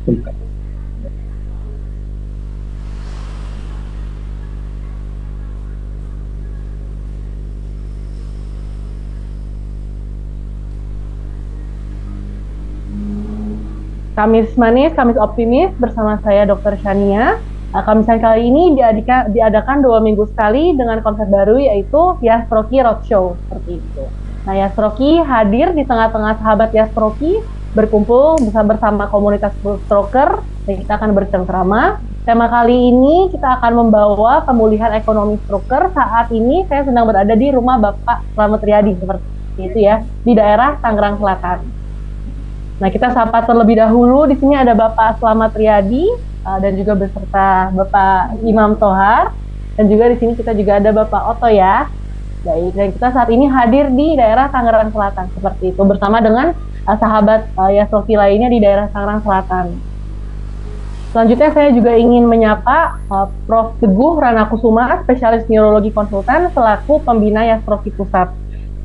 Kamis Manis, Kamis Optimis bersama saya Dr. Shania. Kamisan kali ini diadakan 2 minggu sekali dengan konsep baru yaitu Yastroki Roadshow seperti itu. Nah, Yastroki hadir di tengah-tengah sahabat Yastroki berkumpul bersama komunitas stroker dan kita akan bercengkrama. Tema kali ini kita akan membawa pemulihan ekonomi stroker. Saat ini saya sedang berada di rumah Bapak Slamet Riyadi seperti itu ya, di daerah Tangerang Selatan. Nah, kita sapa terlebih dahulu. Di sini ada Bapak Slamet Riyadi dan juga beserta Bapak Imam Tohar, dan juga di sini kita juga ada Bapak Oto ya. Baik, dan kita saat ini hadir di daerah Tangerang Selatan seperti itu bersama dengan sahabat Yastroki lainnya di daerah Tangerang Selatan. Selanjutnya saya juga ingin menyapa Prof. Teguh Ranakusuma, spesialis neurologi konsultan selaku pembina Yastroki Pusat.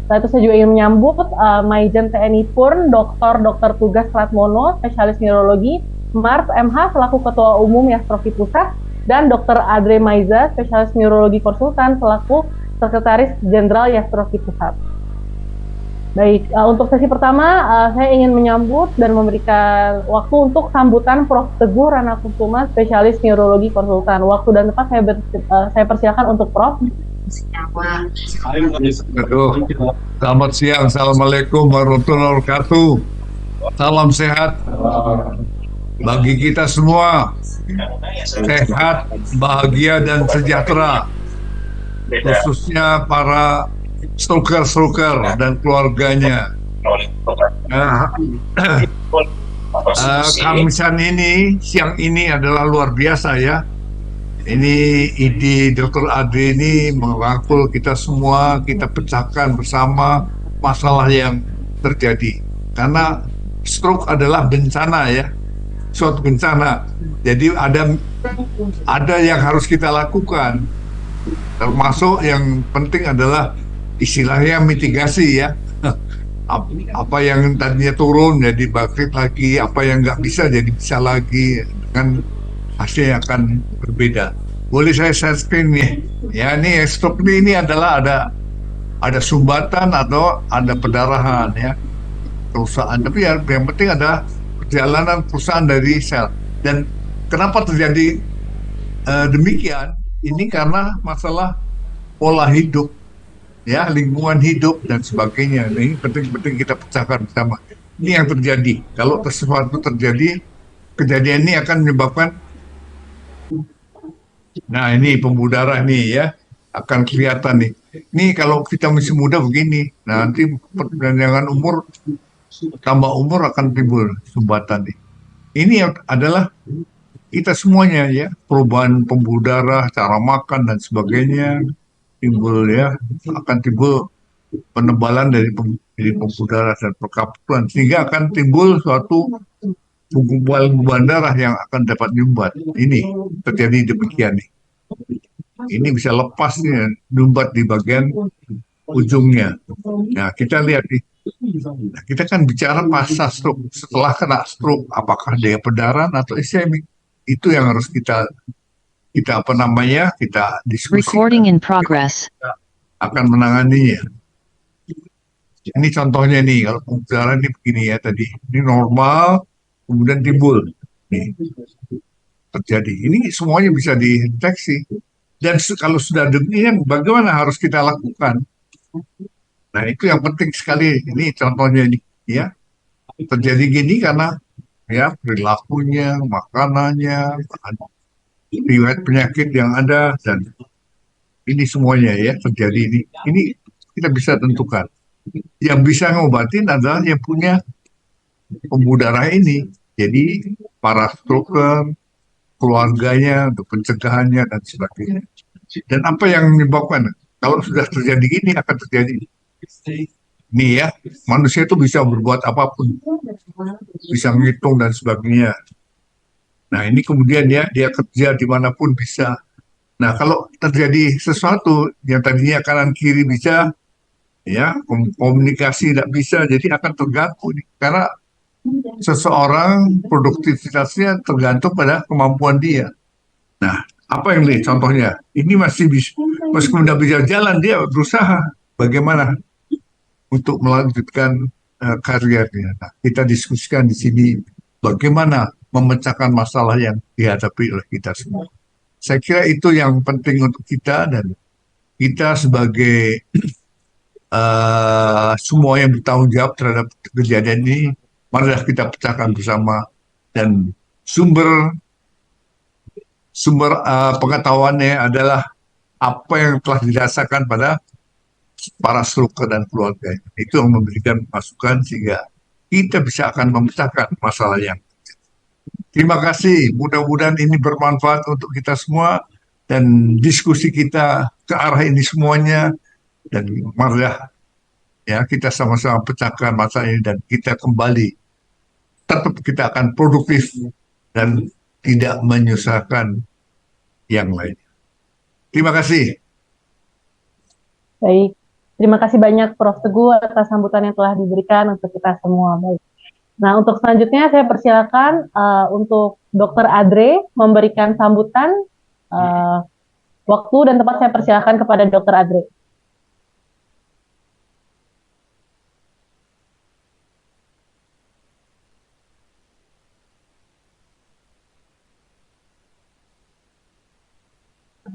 Setelah itu saya juga ingin menyambut Maijen TNI Purn, Dr. Tugas Ratmono, spesialis neurologi, Mars MH selaku Ketua Umum Yastroki Pusat, dan Dr. Adre Maiza, spesialis neurologi konsultan selaku Sekretaris Jenderal Yastroki Pusat. Baik, untuk sesi pertama saya ingin menyambut dan memberikan waktu untuk sambutan Prof. Teguh Ranakusuma, spesialis neurologi konsultan. Waktu dan tempat saya persilakan untuk Prof. Selamat siang, Assalamualaikum warahmatullahi wabarakatuh. Salam sehat bagi kita semua, sehat, bahagia dan sejahtera, khususnya para stroker dan keluarganya. Kamisan ini, siang ini adalah luar biasa ya. Ini ide Dr. Adri ini merangkul kita semua, kita pecahkan bersama masalah yang terjadi. Karena stroke adalah bencana ya, suatu bencana. Jadi ada yang harus kita lakukan. Termasuk yang penting adalah istilahnya mitigasi ya. Apa yang tadinya turun jadi bangkit lagi, apa yang nggak bisa jadi bisa lagi, dengan hasilnya akan berbeda. Boleh saya share screen nih? Ya, ini stroke ini adalah ada sumbatan atau ada pendarahan ya, kerusakan. Tapi yang penting adalah perjalanan kerusakan dari sel. Dan kenapa terjadi demikian? Ini karena masalah pola hidup, ya, lingkungan hidup dan sebagainya. Ini penting kita pecahkan bersama. Ini yang terjadi. Kalau sesuatu terjadi, kejadian ini akan menyebabkan. Nah, ini pembuluh darah nih ya, akan kelihatan nih. Ini kalau kita masih muda begini, nah nanti perpanjangan umur, tambah umur akan timbul sumbatan nih. Ini adalah kita semuanya ya, perubahan pembuluh darah, cara makan dan sebagainya timbul ya, akan timbul penebalan dari pembuluh darah dan perkapulan, sehingga akan timbul suatu gumpalan darah yang akan dapat nyumbat. Ini terjadi demikian nih. Ini bisa lepas nih, nyumbat di bagian ujungnya. Nah, kita lihat nih. Nah, kita kan bicara pasca stroke. Setelah kena stroke, apakah dia perdarahan atau iskemik? Itu yang harus kita diskusi. Recording in progress. Akan menanganinya. Ini contohnya nih, kalau pembuluh darah ini begini ya tadi. Ini normal, kemudian timbul. Nih, terjadi. Ini semuanya bisa dideteksi. Dan kalau sudah demikian, bagaimana harus kita lakukan? Nah, itu yang penting sekali. Ini contohnya nih, ya. Terjadi gini karena ya perilakunya, makanannya, riwayat penyakit yang ada, dan ini semuanya ya terjadi ini. Ini kita bisa tentukan. Yang bisa ngobatin adalah yang punya pembuluh darah ini. Jadi para stroker, keluarganya, untuk pencegahannya dan sebagainya. Dan apa yang menyebabkan? Kalau sudah terjadi gini akan terjadi. Nih ya, manusia itu bisa berbuat apapun, bisa menghitung dan sebagainya. Nah, ini kemudian ya, dia kerja dimanapun bisa. Nah, kalau terjadi sesuatu yang tadinya kanan kiri bisa, ya komunikasi tidak bisa, jadi akan terganggu nih. Karena seseorang produktivitasnya tergantung pada kemampuan dia. Nah, apa yang nih contohnya? Ini masih bisa, meskipun tidak bisa jalan, dia berusaha bagaimana untuk melanjutkan karirnya. Nah, kita diskusikan di sini bagaimana memecahkan masalah yang dihadapi oleh kita semua. Saya kira itu yang penting untuk kita, dan kita sebagai semua yang bertanggung jawab terhadap kejadian ini, marilah kita pecahkan bersama, dan sumber sumber pengetahuannya adalah apa yang telah dirasakan pada para struktur dan keluarga. Itu yang memberikan masukan sehingga kita bisa akan memecahkan masalah yang. Terima kasih, mudah-mudahan ini bermanfaat untuk kita semua, dan diskusi kita ke arah ini semuanya, dan marilah ya kita sama-sama pecahkan masalah ini, dan kita kembali tetap kita akan produktif dan tidak menyusahkan yang lain. Terima kasih. Baik, terima kasih banyak Prof. Teguh atas sambutan yang telah diberikan untuk kita semua. Baik. Nah, untuk selanjutnya saya persilakan untuk Dr. Adre memberikan sambutan. Waktu dan tempat saya persilakan kepada Dr. Adre.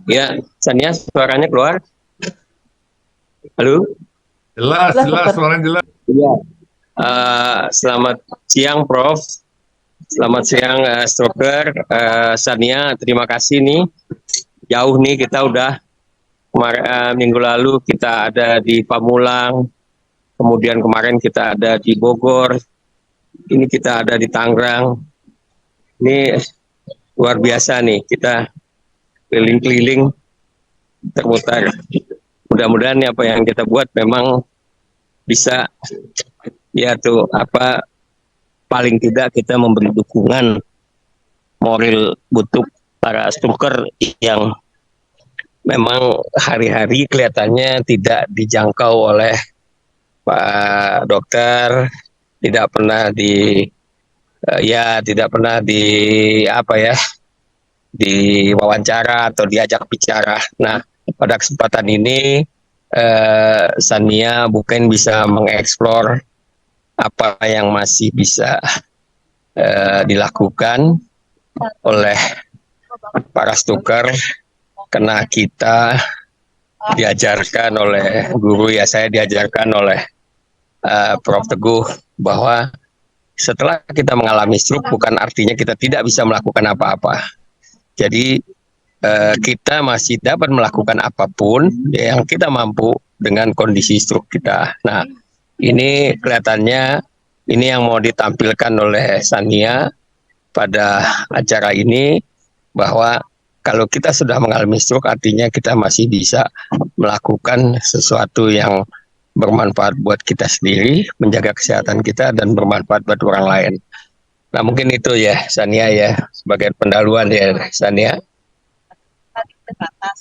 Ya, Sania, suaranya keluar. Halo? Jelas, suaranya jelas. Iya. Selamat siang, Prof. Selamat siang, Stroker. Sania, terima kasih nih. Jauh nih kita udah minggu lalu kita ada di Pamulang, kemudian kemarin kita ada di Bogor, ini kita ada di Tangerang. Ini luar biasa nih, kita keliling-keliling terputar. Mudah-mudahan apa yang kita buat memang bisa ya tuh apa, paling tidak kita memberi dukungan moral untuk para struktur yang memang hari-hari kelihatannya tidak dijangkau oleh Pak Dokter, tidak pernah tidak pernah diwawancara atau diajak bicara. Nah, pada kesempatan ini Sania mungkin bisa mengeksplor apa yang masih bisa dilakukan oleh para struktur, karena kita diajarkan oleh guru, ya saya diajarkan oleh Prof. Teguh bahwa setelah kita mengalami stroke bukan artinya kita tidak bisa melakukan apa-apa. Jadi kita masih dapat melakukan apapun yang kita mampu dengan kondisi stroke kita. Nah, ini kelihatannya ini yang mau ditampilkan oleh Sania pada acara ini, bahwa kalau kita sudah mengalami stroke artinya kita masih bisa melakukan sesuatu yang bermanfaat buat kita sendiri, menjaga kesehatan kita dan bermanfaat buat orang lain. Nah, mungkin itu ya Sania ya, sebagai pendahuluan ya Sania.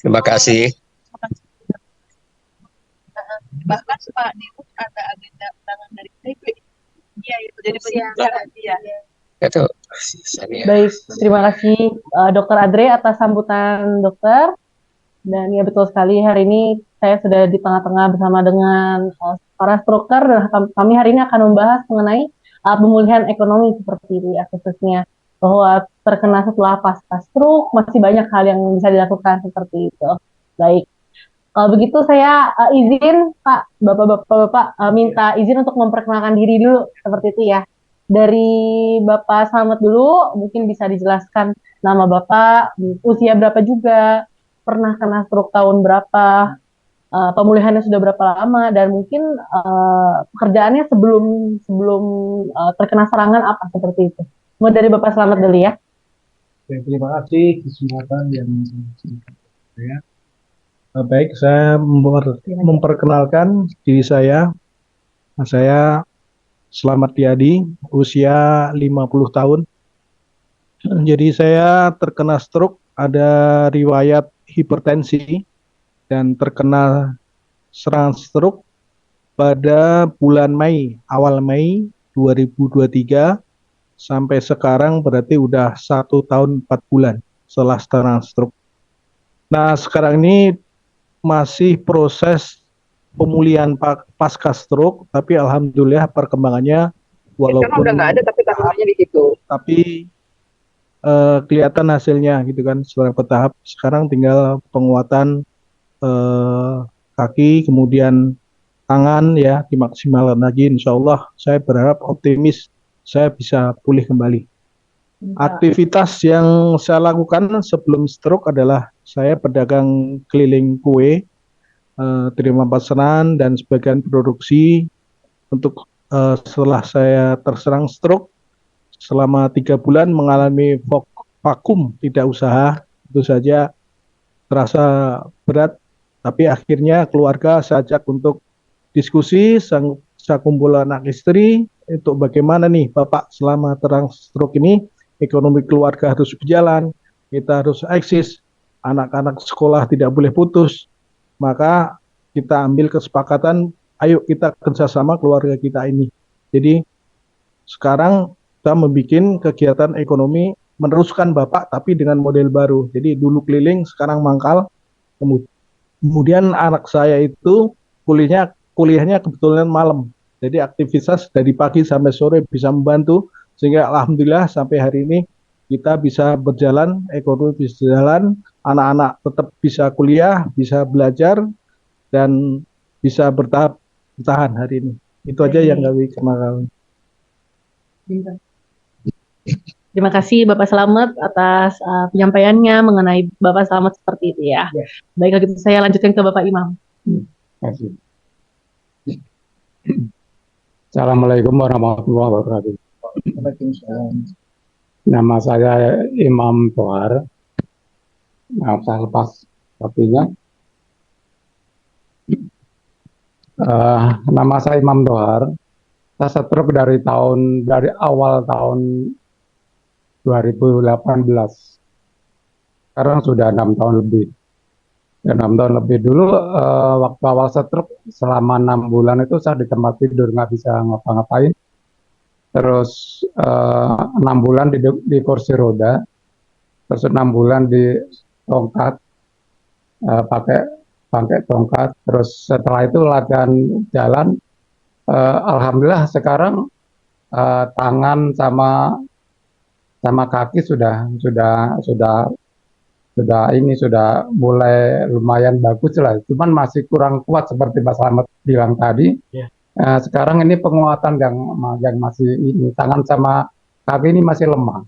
Terima kasih. Bahkan Pak Dirut ada agenda undangan dari PP. Iya, itu jadi pembicara dia. Itu Sania. Baik, terima kasih Dr. Adre atas sambutan dokter. Dan ya betul sekali, hari ini saya sudah di tengah-tengah bersama dengan para stroker, dan kami hari ini akan membahas mengenai pemulihan ekonomi seperti ini, khususnya bahwa terkena setelah pasca stroke masih banyak hal yang bisa dilakukan seperti itu. Baik, kalau begitu saya izin Pak, Bapak minta izin untuk memperkenalkan diri dulu seperti itu ya. Dari Bapak Slamet dulu, mungkin bisa dijelaskan nama Bapak, usia berapa juga, pernah kena stroke tahun berapa, pemulihannya sudah berapa lama, dan mungkin pekerjaannya sebelum terkena serangan apa seperti itu. Mau dari Bapak Slamet dulu ya. Oke, terima kasih kesempatan yang saya. Baik, saya memperkenalkan diri saya. Saya Slamet Riyadi, usia 50 tahun. Jadi saya terkena stroke, ada riwayat hipertensi, dan terkena serangan stroke pada bulan Mei, awal Mei 2023, sampai sekarang berarti udah 1 tahun 4 bulan setelah stroke. Nah, sekarang ini masih proses pemulihan pasca stroke, tapi alhamdulillah perkembangannya Sekarang walaupun udah nggak ada tapi kandungannya di situ. tapi kelihatan hasilnya gitu kan secara bertahap. Sekarang tinggal penguatan eh, kaki, kemudian tangan ya dimaksimalkan lagi. Insya Allah saya berharap optimis saya bisa pulih kembali. Aktivitas yang saya lakukan sebelum stroke adalah saya pedagang keliling kue, terima pesanan dan sebagian produksi untuk setelah saya terserang stroke selama 3 bulan mengalami vakum tidak usaha, itu saja terasa berat, tapi akhirnya keluarga saya ajak untuk diskusi, saya kumpul anak istri untuk bagaimana nih Bapak selama terang stroke ini ekonomi keluarga harus berjalan, kita harus eksis, anak-anak sekolah tidak boleh putus, maka kita ambil kesepakatan, ayo kita kerjasama keluarga kita ini. Jadi sekarang kita membuat kegiatan ekonomi meneruskan Bapak tapi dengan model baru. Jadi dulu keliling, sekarang mangkal. Kemudian anak saya itu kuliahnya kebetulan malam. Jadi aktivitas dari pagi sampai sore bisa membantu sehingga alhamdulillah sampai hari ini kita bisa berjalan, ekonomi bisa jalan, anak-anak tetap bisa kuliah, bisa belajar dan bisa bertahan hari ini. Itu aja yang kami kenalkan. Terima kasih Bapak Slamet atas penyampaiannya mengenai Bapak Slamet seperti itu ya. Baik, kalau gitu saya lanjutkan ke Bapak Imam. Kasih. Assalamualaikum warahmatullahi wabarakatuh. Nama saya Imam Tohar. Nah, saya lepas kopinya. Nama saya Imam Tohar. Saya stroke dari awal tahun 2018. Sekarang sudah 6 tahun lebih. 6 tahun lebih dulu waktu awal stroke selama 6 bulan itu saya di tempat tidur nggak bisa ngapa-ngapain. Terus 6 bulan di kursi roda, terus 6 bulan di tongkat, pakai tongkat. Terus setelah itu latihan jalan, alhamdulillah sekarang tangan sama kaki sudah mulai lumayan bagus lah, cuman masih kurang kuat seperti Pak Slamet bilang tadi. Sekarang ini penguatan yang masih ini, tangan sama kaki ini masih lemah.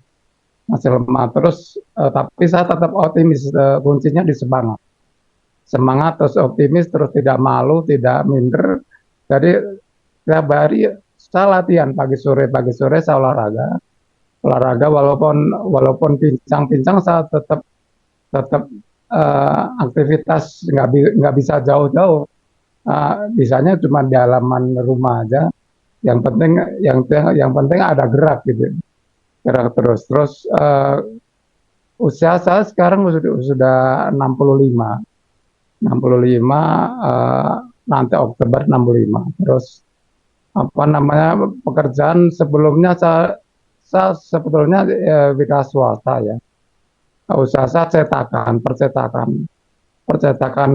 Terus tapi saya tetap optimis, kuncinya di semangat terus optimis, terus tidak malu, tidak minder. Jadi setiap hari saya latihan pagi sore saya olahraga walaupun pincang saya tetap aktivitas nggak bisa jauh-jauh, bisanya cuma di halaman rumah aja. Yang penting ada gerak gitu, gerak terus. Usia saya sekarang sudah 65, nanti Oktober 65. Terus pekerjaan sebelumnya saya sebetulnya wira swasta ya. Usaha saya percetakan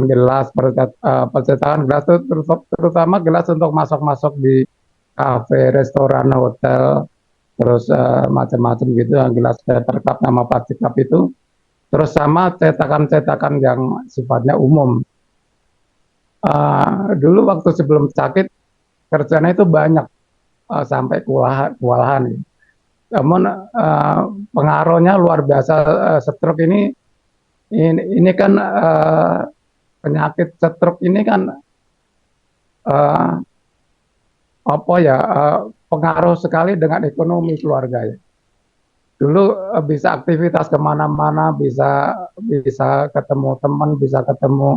gelas, itu terutama gelas untuk masuk di kafe, restoran, hotel, terus macam-macam gitu, gelas paper cup sama plastik cup itu. Terus sama cetakan yang sifatnya umum. Dulu waktu sebelum sakit kerjanya itu banyak, sampai kewalahan. Namun pengaruhnya luar biasa. Stroke ini kan penyakit stroke ini kan pengaruh sekali dengan ekonomi keluarga ya. Dulu bisa aktivitas kemana-mana, bisa ketemu teman, bisa ketemu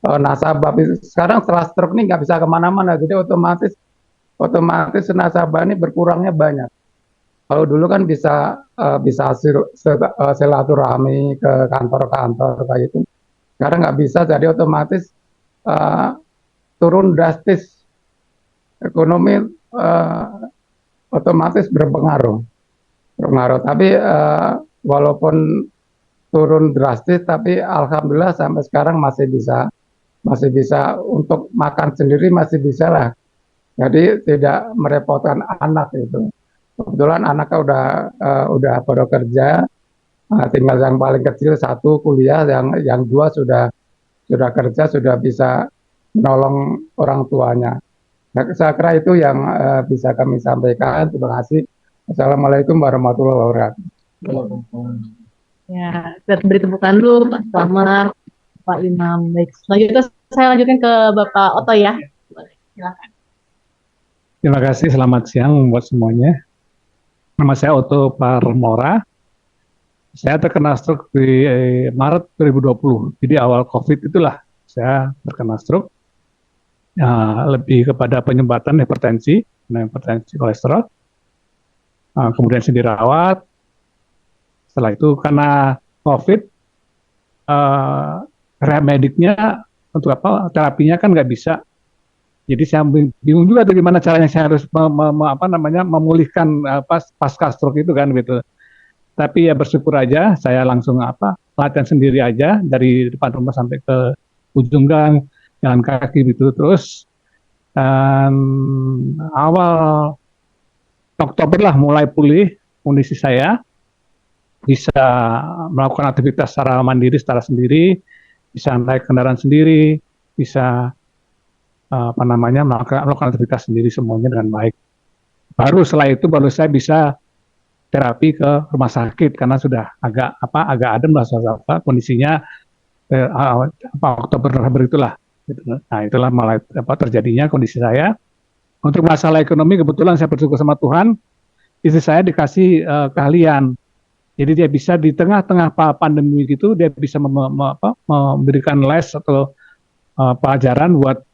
nasabah. Sekarang setelah stroke ini nggak bisa kemana-mana, jadi otomatis nasabah ini berkurangnya banyak. Kalau dulu kan bisa silaturahmi ke kantor-kantor kayak gitu. Sekarang nggak bisa, jadi otomatis turun drastis. Ekonomi otomatis berpengaruh. berpengaruh. Tapi walaupun turun drastis, tapi alhamdulillah sampai sekarang masih bisa untuk makan sendiri masih bisa lah. Jadi tidak merepotkan anak itu. Kebetulan anaknya udah pada kerja, tinggal yang paling kecil satu kuliah, yang dua sudah kerja, sudah bisa menolong orang tuanya. Nah, saya kira itu yang bisa kami sampaikan. Terima kasih. Assalamualaikum warahmatullahi wabarakatuh. Ya, kita beri tepukan dulu Pak Selamat, Pak Imam. Baik, selanjutnya saya lanjutkan ke Bapak Oto ya. Silakan. Terima kasih, selamat siang buat semuanya. Nama saya Oto Parmora. Saya terkena stroke di Maret 2020. Jadi awal COVID itulah saya terkena stroke. Lebih kepada penyumbatan hipertensi kolesterol. Kemudian saya dirawat. Setelah itu karena COVID, rehab mediknya untuk apa? Terapinya kan nggak bisa. Jadi saya bingung juga tuh gimana caranya saya harus memulihkan pasca stroke itu kan gitu. Tapi ya bersyukur aja saya langsung latihan sendiri aja dari depan rumah sampai ke ujung gang, jalan kaki gitu. Terus awal Oktober lah mulai pulih kondisi saya, bisa melakukan aktivitas secara mandiri, secara sendiri, bisa naik kendaraan sendiri, bisa melakukan aktivitas sendiri semuanya dengan baik. Baru setelah itu baru saya bisa terapi ke rumah sakit karena sudah agak adem lah kondisinya Oktober itulah. Gitu. Nah itulah mulai terjadinya kondisi saya. Untuk masalah ekonomi kebetulan saya bersyukur sama Tuhan, istri saya dikasih keahlian. Jadi dia bisa di tengah-tengah pandemi gitu dia bisa memberikan les atau pelajaran buat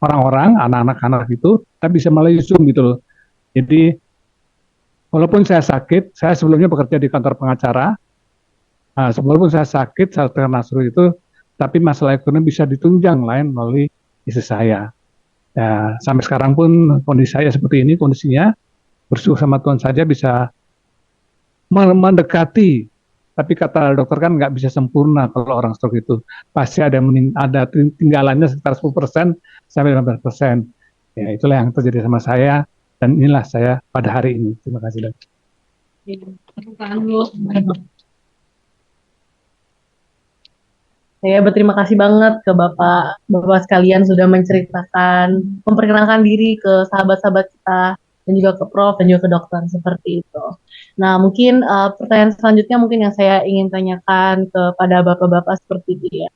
orang-orang, anak-anak itu, tapi bisa melalui Zoom gitu loh. Jadi, walaupun saya sakit, saya sebelumnya bekerja di kantor pengacara, walaupun saya sakit, saya terkena stroke itu, tapi masalah ekonomi bisa ditunjang lain melalui istri saya. Ya, sampai sekarang pun kondisi saya seperti ini, kondisinya bersyukur sama Tuhan saja bisa mendekati. Tapi kata dokter kan nggak bisa sempurna kalau orang stroke itu. Pasti ada tinggalannya sekitar 10% sampai 15%. Ya itulah yang terjadi sama saya dan inilah saya pada hari ini. Terima kasih dok. Saya berterima kasih banget ke Bapak sekalian sudah memperkenalkan diri ke sahabat-sahabat kita dan juga ke Prof dan juga ke dokter seperti itu. Nah, mungkin pertanyaan selanjutnya mungkin yang saya ingin tanyakan kepada bapak-bapak seperti itu ya.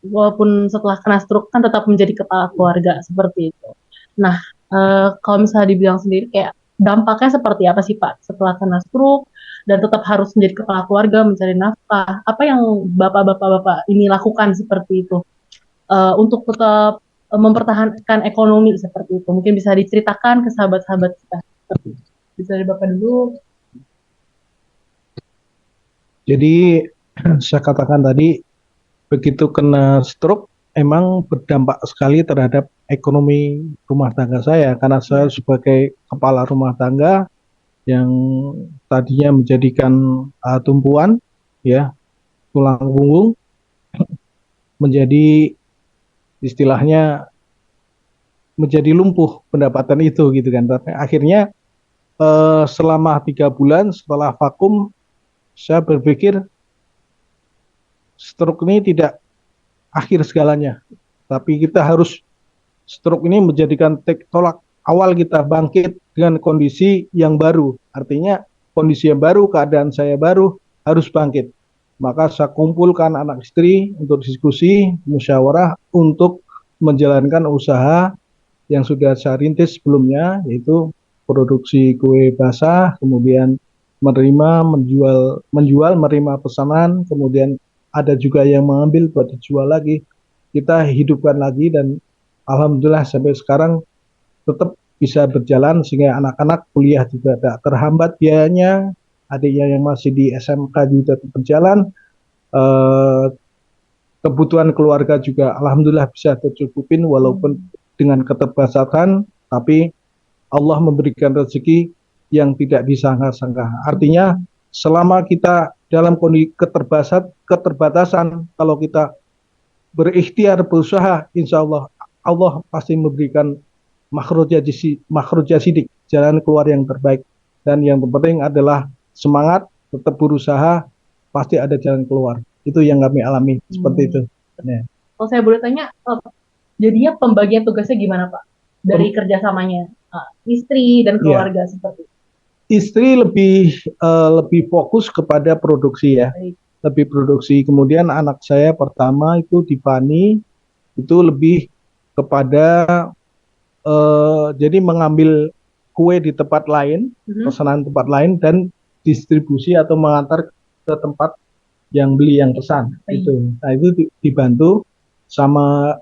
Walaupun setelah kena stroke kan tetap menjadi kepala keluarga seperti itu. Nah, kalau misalnya dibilang sendiri kayak dampaknya seperti apa sih Pak setelah kena stroke dan tetap harus menjadi kepala keluarga mencari nafkah? Apa yang bapak-bapak ini lakukan seperti itu untuk tetap mempertahankan ekonomi seperti itu? Mungkin bisa diceritakan ke sahabat-sahabat kita. Bisa dari Bapak dulu. Jadi saya katakan tadi, begitu kena stroke, emang berdampak sekali terhadap ekonomi rumah tangga saya. Karena saya sebagai kepala rumah tangga yang tadinya menjadikan tumpuan, ya, tulang punggung, menjadi istilahnya menjadi lumpuh pendapatan itu gitu kan. Akhirnya selama 3 bulan setelah vakum, saya berpikir stroke ini tidak akhir segalanya, tapi kita harus stroke ini menjadikan tolak awal kita bangkit dengan kondisi yang baru. Artinya kondisi yang baru, keadaan saya baru, harus bangkit. Maka saya kumpulkan anak istri untuk diskusi, musyawarah untuk menjalankan usaha yang sudah saya rintis sebelumnya, yaitu produksi kue basah, kemudian menerima pesanan, kemudian ada juga yang mengambil buat dijual lagi. Kita hidupkan lagi dan alhamdulillah sampai sekarang tetap bisa berjalan sehingga anak-anak kuliah juga tidak terhambat biayanya, adiknya yang masih di SMK juga tetap berjalan, kebutuhan keluarga juga alhamdulillah bisa tercukupin walaupun dengan keterbatasan, tapi Allah memberikan rezeki yang tidak disangka-sangka. Artinya selama kita dalam kondisi keterbatasan, kalau kita berikhtiar berusaha, insya Allah Allah pasti memberikan makhrajah sidik, jalan keluar yang terbaik. Dan yang terpenting adalah semangat, tetap berusaha, pasti ada jalan keluar. Itu yang kami alami seperti itu. Ya. Kalau saya boleh tanya, jadinya pembagian tugasnya gimana Pak? Dari kerjasamanya istri dan keluarga seperti itu. Istri lebih fokus kepada produksi ya, lebih produksi. Kemudian anak saya pertama itu Tiffany itu lebih kepada jadi mengambil kue di tempat lain, pesanan tempat lain dan distribusi atau mengantar ke tempat yang beli yang pesan itu. Nah itu dibantu sama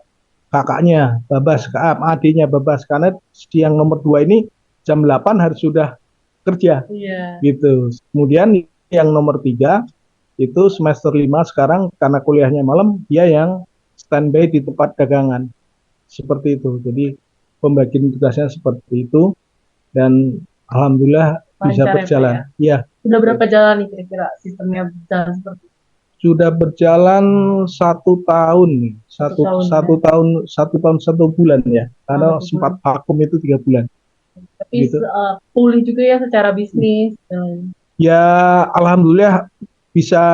kakaknya Babas, adiknya Babas, karena yang nomor 2 ini jam 8 harus sudah kerja, gitu. Kemudian yang nomor 3 itu semester 5 sekarang karena kuliahnya malam, dia yang standby di tempat dagangan, seperti itu. Jadi pembagian tugasnya seperti itu dan alhamdulillah bisa berjalan. Ya. Sudah berapa jalan nih kira-kira sistemnya berjalan seperti itu? Sudah berjalan 1 tahun nih, satu tahun 1 bulan ya, karena sempat vakum itu 3 bulan. Tapi gitu. Pulih juga ya secara bisnis. Ya alhamdulillah bisa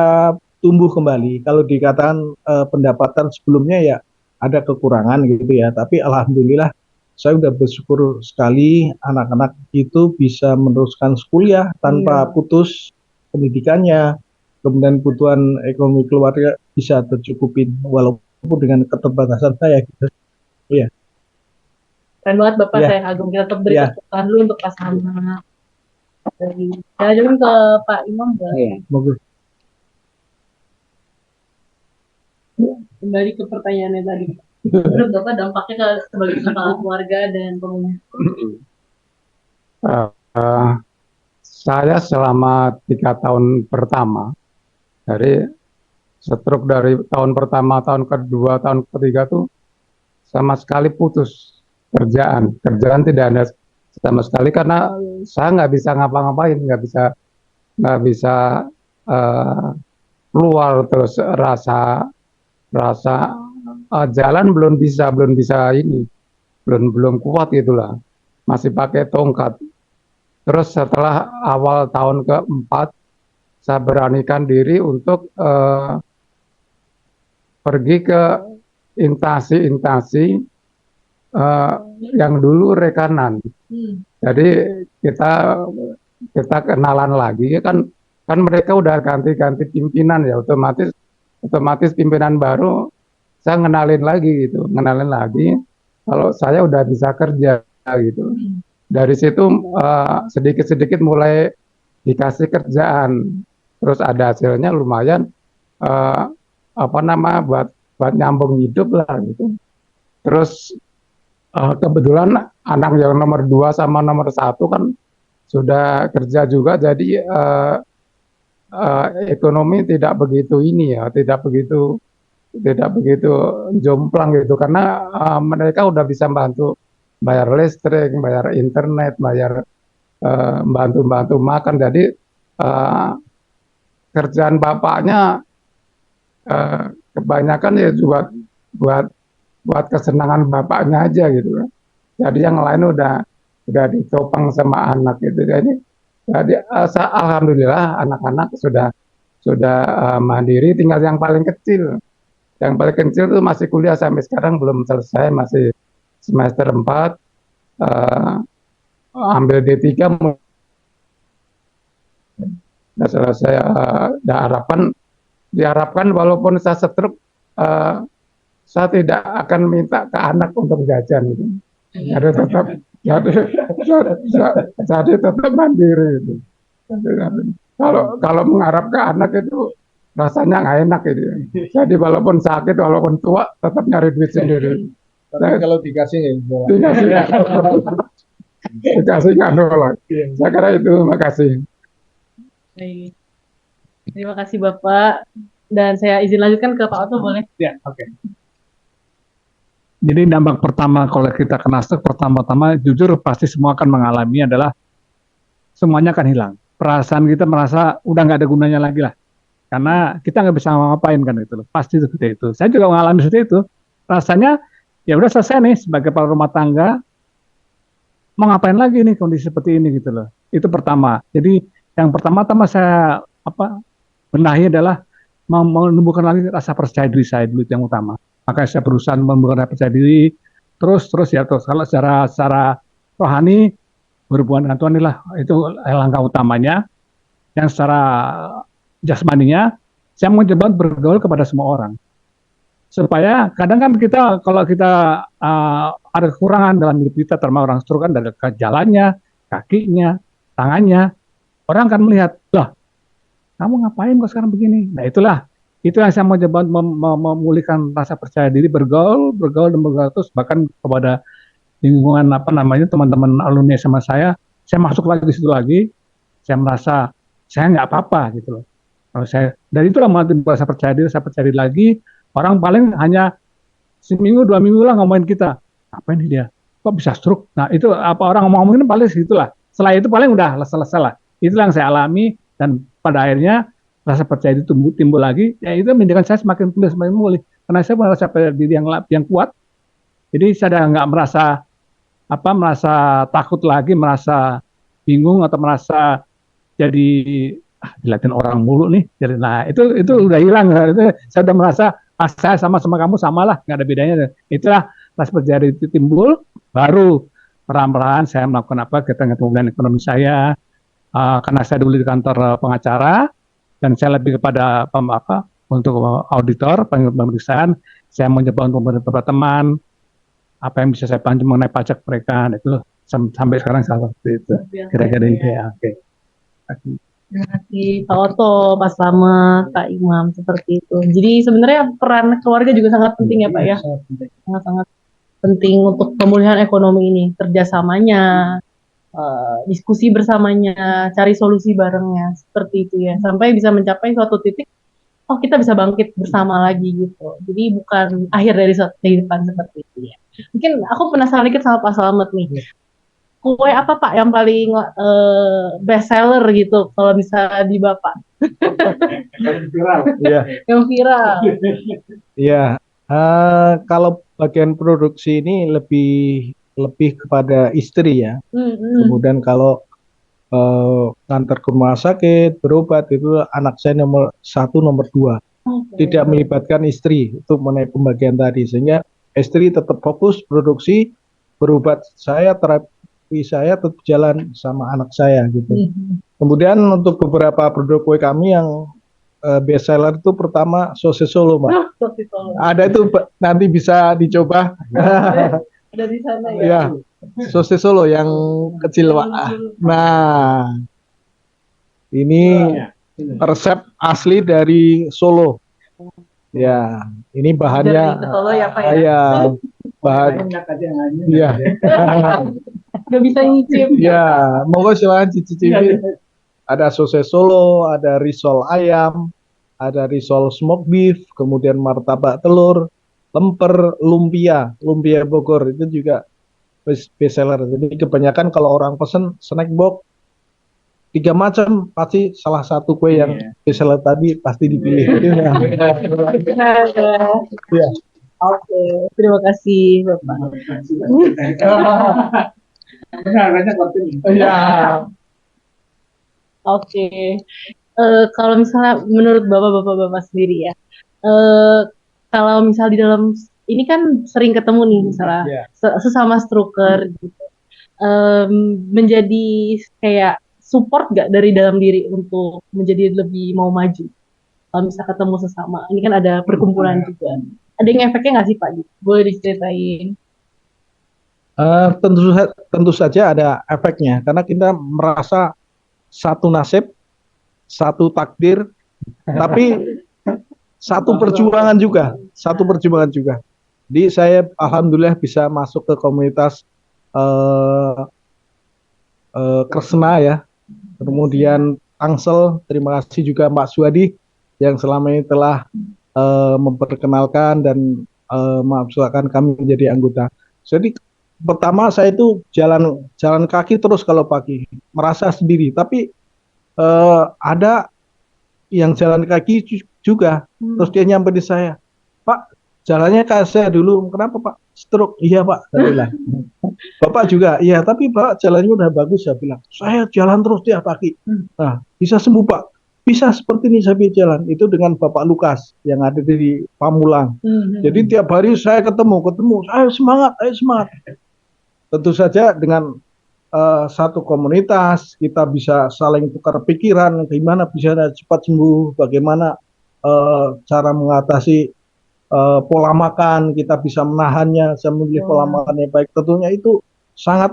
tumbuh kembali. Kalau dikatakan pendapatan sebelumnya ya ada kekurangan gitu ya, tapi alhamdulillah saya sudah bersyukur sekali anak-anak itu bisa meneruskan kuliah tanpa putus pendidikannya, kemudian kebutuhan ekonomi keluarga bisa tercukupin walaupun dengan keterbatasan saya gitu. Iya. Keren banget Bapak, saya agak kita tetap beri tepuk dulu untuk pasangan. Saya juga ke Pak Imam. Bagus. Kembali ke pertanyaannya tadi. Menurut Bapak dampaknya sebagai kepala keluarga dan pemulihan? Saya selama 3 tahun pertama, dari stroke dari tahun pertama, tahun kedua, tahun ketiga tuh sama sekali putus kerjaan tidak ada sama sekali karena saya nggak bisa ngapa-ngapain, nggak bisa keluar, terus rasa jalan belum bisa ini, belum kuat gitulah, masih pakai tongkat. Terus setelah awal tahun keempat saya beranikan diri untuk pergi ke instansi yang dulu rekanan. Jadi kita kenalan lagi kan mereka udah ganti pimpinan ya, otomatis pimpinan baru saya ngenalin lagi kalau saya udah bisa kerja gitu. Dari situ sedikit-sedikit mulai dikasih kerjaan, terus ada hasilnya lumayan buat nyambung hidup lah gitu. Terus kebetulan anak yang nomor 2 sama nomor 1 kan sudah kerja juga, jadi ekonomi tidak begitu jomplang gitu, karena mereka udah bisa bantu bayar listrik, bayar internet, bayar bantu makan. Jadi kerjaan bapaknya kebanyakan ya juga buat kesenangan bapaknya aja gitu. Jadi yang lain udah ditopang sama anak gitu. Jadi alhamdulillah anak-anak sudah mandiri. Tinggal yang paling kecil tuh masih kuliah sampai sekarang belum selesai, masih semester 4, ambil D3 udah selesai. Diharapkan walaupun saya stroke, saya tidak akan minta ke anak untuk jajan gitu. Jadi tetap mandiri gitu. Kalau mengharap ke anak itu rasanya nggak enak gitu. Jadi walaupun sakit, walaupun tua, tetap nyari duit sendiri. Tapi kalau dikasih nggak nolak. Saya kira itu. Makasih. Terima kasih Bapak. Dan saya izin lanjutkan ke Pak Otto, boleh? Ya, oke. Jadi dampak pertama kalau kita kena stroke, pertama-tama jujur pasti semua akan mengalami adalah semuanya akan hilang. Perasaan kita merasa udah nggak ada gunanya lagi lah. Karena kita nggak bisa ngapain kan itu loh. Pasti seperti itu. Saya juga mengalami seperti itu. Rasanya ya udah selesai nih sebagai kepala rumah tangga, mau ngapain lagi nih kondisi seperti ini gitu loh. Itu pertama. Jadi yang pertama-tama saya benahi adalah menumbuhkan lagi rasa percaya diri saya dulu, itu yang utama. Makanya saya berusaha menumbuhkan rasa percaya diri terus ya, terus kalau secara rohani berhubungan dengan Tuhan inilah itu langkah utamanya. Yang secara jasmaninya saya mencoba bergaul kepada semua orang, supaya kadang kan kita kalau kita ada kekurangan dalam hidup kita, terutama orang stroke kan dari jalannya, kakinya, tangannya, orang akan melihat, lah kamu ngapain kok sekarang begini. Nah itu yang saya mau coba memulihkan rasa percaya diri, bergaul dan bergaul terus, bahkan kepada lingkungan teman-teman alumni sama saya masuk lagi di situ lagi, saya merasa saya nggak apa-apa gitu loh. Kalau saya, dan itulah rasa percaya diri lagi. Orang paling hanya seminggu 2 minggu lah ngomongin kita, apa ini dia, kok bisa stroke. Nah itu apa orang ngomongin paling segitulah. Setelah itu paling udah selesai lah. Itulah yang saya alami, dan pada akhirnya rasa percaya diri timbul lagi. Ya itu menjadikan saya semakin pulih, karena saya merasa percaya diri yang kuat. Jadi saya nggak merasa takut lagi, merasa bingung atau merasa jadi dilihatin orang mulu nih. Jadi, nah itu udah hilang. Itu saya udah merasa saya sama kamu samalah, nggak ada bedanya. Itulah rasa percaya diri itu timbul, baru perlahan-lahan saya melakukan kegiatan ekonomi saya. Karena saya dulu di kantor pengacara dan saya lebih kepada untuk auditor, pemeriksaan, saya mencoba untuk beberapa teman apa yang bisa saya bantu mengenai pajak mereka. Nah, itu sampai sekarang seperti itu. Kira-kira itu ya. Oke. Terima kasih Pak Oto, Pak Slamet, Pak Imam, seperti itu. Jadi sebenarnya peran keluarga juga sangat penting ya Pak ya. Sangat-sangat penting untuk pemulihan ekonomi ini, kerjasamanya, diskusi bersamanya, cari solusi barengnya, seperti itu ya. Sampai bisa mencapai suatu titik, oh kita bisa bangkit bersama lagi gitu. Jadi bukan akhir dari kehidupan seperti itu ya. Mungkin aku penasaran dikit sama Pak Slamet nih. Kue apa Pak yang paling best seller gitu kalau bisa di Bapak? Yang viral. Iya. Kalau bagian produksi ini lebih kepada istri ya. Kemudian kalau ngantar ke rumah sakit, berobat, itu anak saya nomor 1, nomor 2. Tidak melibatkan istri untuk mengenai pembagian tadi, sehingga istri tetap fokus produksi, berobat terapi saya tetap jalan sama anak saya gitu. Kemudian untuk beberapa produk kue kami yang best seller itu pertama sosis Solo, Mbak. Sosis Solo. Ada itu nanti bisa dicoba. Ada di sana ya. Ya, sosis Solo yang kecil, Pak. Nah, ini resep asli dari Solo. Ya, ini bahannya. Dari Solo ya Pak ya. Ya, bahan. Iya. Gak bisa nyicip. Ya, monggo silakan cicipi. Ada sosis Solo, ada risol ayam, ada risol smoke beef, kemudian martabak telur, lemper, lumpia Bogor itu juga best seller. Jadi kebanyakan kalau orang pesen snack box 3 macam, pasti salah satu kue yang best seller tadi pasti dipilih. Ya. Oke, terima kasih Bapak. Ya. Oke. Kalau misalnya menurut Bapak sendiri ya, kalau misal di dalam ini kan sering ketemu nih misalnya sesama stroker gitu, menjadi kayak support gak dari dalam diri untuk menjadi lebih mau maju? Kalau misal ketemu sesama, ini kan ada perkumpulan juga. Ada yang efeknya nggak sih Pak? Boleh diceritain? Tentu saja ada efeknya, karena kita merasa satu nasib, satu takdir, tapi satu perjuangan juga. Jadi saya alhamdulillah bisa masuk ke komunitas Kresna ya, kemudian Tangsel. Terima kasih juga Mbak Suwadi yang selama ini telah memperkenalkan dan maaf silakan kami menjadi anggota. Jadi pertama saya itu jalan kaki terus kalau pagi, merasa sendiri. Tapi ada yang jalan kaki juga, terus dia nyampe di saya, Pak, jalannya kayak saya dulu, kenapa Pak? Stroke. Iya Pak, saya bilang. Bapak juga, iya, tapi Pak jalannya udah bagus, saya bilang. Saya jalan terus tiap pagi. Nah, bisa sembuh Pak. Bisa seperti ini saya jalan. Itu dengan Bapak Lukas yang ada di Pamulang. Jadi tiap hari saya ketemu, ayo semangat, ayo semangat. Tentu saja dengan satu komunitas kita bisa saling tukar pikiran, gimana bisa cepat sembuh, bagaimana cara mengatasi pola makan, kita bisa menahannya, saya memilih pola makan yang baik. Tentunya itu sangat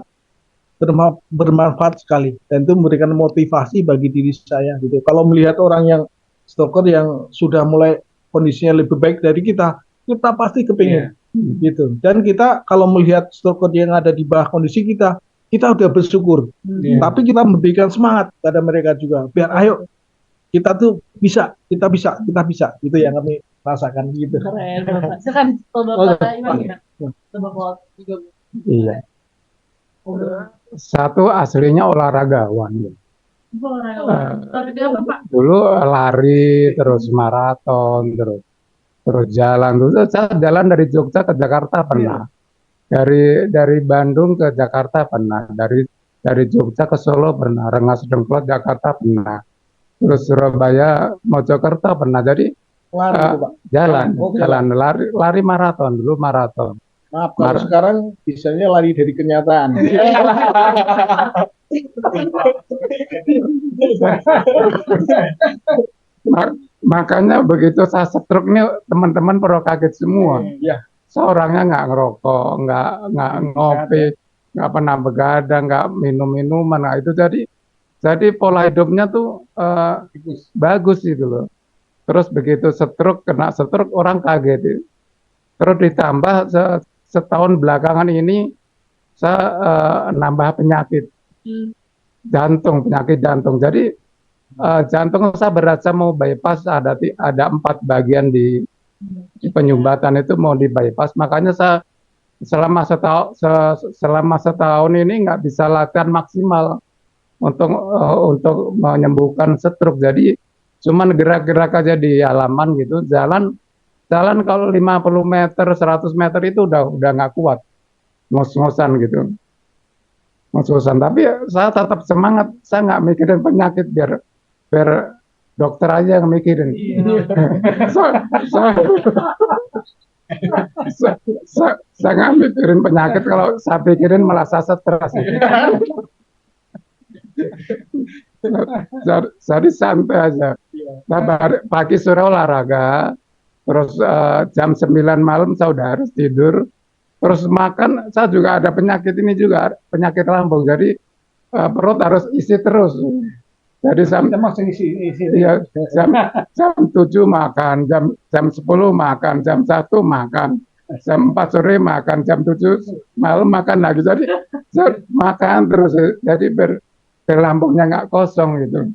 bermanfaat sekali dan itu memberikan motivasi bagi diri saya gitu. Kalau melihat orang yang stroker yang sudah mulai kondisinya lebih baik dari kita pasti kepingin gitu. Dan kita kalau melihat stroker yang ada di bawah kondisi kita udah bersyukur. Tapi kita memberikan semangat pada mereka juga. Biar ayo kita tuh bisa, kita bisa. Itu yang kami rasakan gitu. Keren, Bapak. Silakan Bapak Iwan. Bapak juga. Iya. Satu aslinya olahragawan. Olahraga apa Pak? Dulu lari, terus maraton, terus jalan. Dulu saya jalan dari Jogja ke Jakarta pernah. Dari Bandung ke Jakarta pernah. Dari Jogja ke Solo pernah. Rengas Dengklok Jakarta pernah. Terus Surabaya Mojokerto pernah. Jadi jalan, lari maraton dulu maraton. Maaf, kalau sekarang bisanya lari dari kenyataan. Makanya begitu saya stroke ini teman-teman perlu kaget semua. Seorangnya nggak ngerokok, nggak ngopi, nggak pernah begadang, nggak minum-minuman. Nah, itu jadi pola hidupnya tuh bagus gitu loh. Terus begitu kena stroke orang kaget. Terus ditambah setahun belakangan ini saya nambah penyakit penyakit jantung. Jadi jantung saya berasa mau bypass, ada 4 bagian di penyumbatan itu mau di bypass. Makanya saya selama setahun ini nggak bisa latihan maksimal untuk menyembuhkan stroke. Jadi cuman gerak-gerak aja di halaman gitu, jalan kalau 50 meter, 100 meter itu udah nggak kuat, ngos-ngosan gitu, ngos-ngosan. Tapi saya tetap semangat, saya nggak mikirin penyakit, biar dokter aja yang mikirin. Saya nggak mikirin penyakit, kalau saya pikirin malah saya stres. Jadi santai aja. Nah, pagi sore olahraga, terus jam 9 malam saya udah harus tidur. Terus makan, saya juga ada penyakit ini juga, penyakit lambung. Jadi perut harus isi terus. Jadi jam 7 makan, jam 10 makan, jam 1 makan, jam 4 sore makan, jam 7 malam makan lagi. Jadi makan terus. Jadi lambungnya nggak kosong gitu.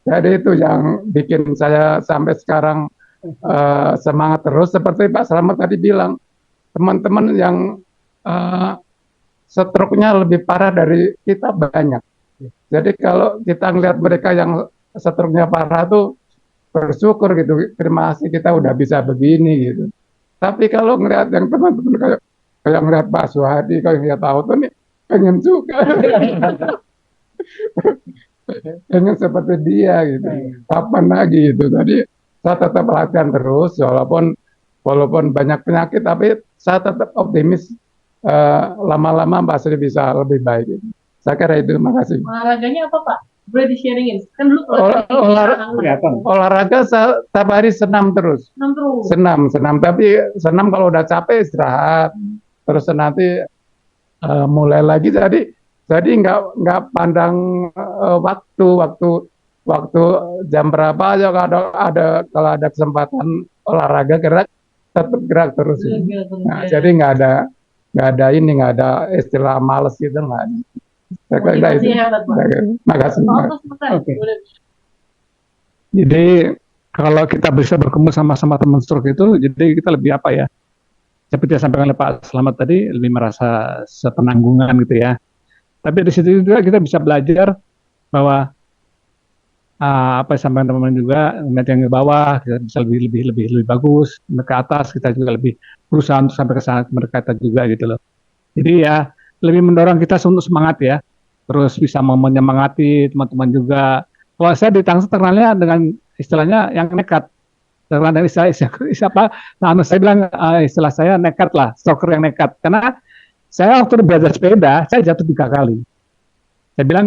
Jadi itu yang bikin saya sampai sekarang semangat terus. Seperti Pak Slamet tadi bilang, teman-teman yang stroke-nya lebih parah dari kita banyak. Jadi kalau kita ngelihat mereka yang stroke-nya parah tuh bersyukur gitu, terima kasih kita udah bisa begini gitu. Tapi kalau ngelihat yang teman-teman kayak ngelihat Pak Suhadi, kayak ngelihat Auto nih, pengen juga. Pengen seperti dia gitu. Kapan lagi gitu. Jadi saya tetap latihan terus, walaupun banyak penyakit, tapi saya tetap optimis lama-lama pasti bisa lebih baik. Gitu. Saya kira itu. Terima kasih. Olahraganya apa Pak? Boleh di-sharingin? Kan dulu olahraga setiap hari senam terus. Senam. Tapi senam kalau udah capek istirahat. Terus nanti mulai lagi. Jadi nggak pandang waktu jam berapa aja, kalau ada kesempatan olahraga tetap gerak terus. Nah, jadi nggak ada istilah males gitu, nggak ada. Makasih. Okay. Jadi kalau kita bisa berkumpul sama-sama teman stroke itu, jadi kita lebih apa ya? seperti yang disampaikan oleh Pak Slamet tadi, lebih merasa sepenanggungan gitu ya. Tapi di situ juga kita bisa belajar bahwa apa yang disampaikan teman-teman juga, ngeliat yang ke bawah kita bisa lebih bagus, ke atas kita juga lebih berusaha untuk sampai ke sana mereka juga gitu loh. Jadi ya lebih mendorong kita untuk semangat ya, terus bisa menyemangati teman-teman juga. Kalau saya di Tangsel terkenalnya dengan istilahnya yang nekat, terkenal dari siapa? Nah, saya bilang istilah saya nekat lah, stroker yang nekat. Karena saya waktu belajar sepeda, saya jatuh 3 kali. Saya bilang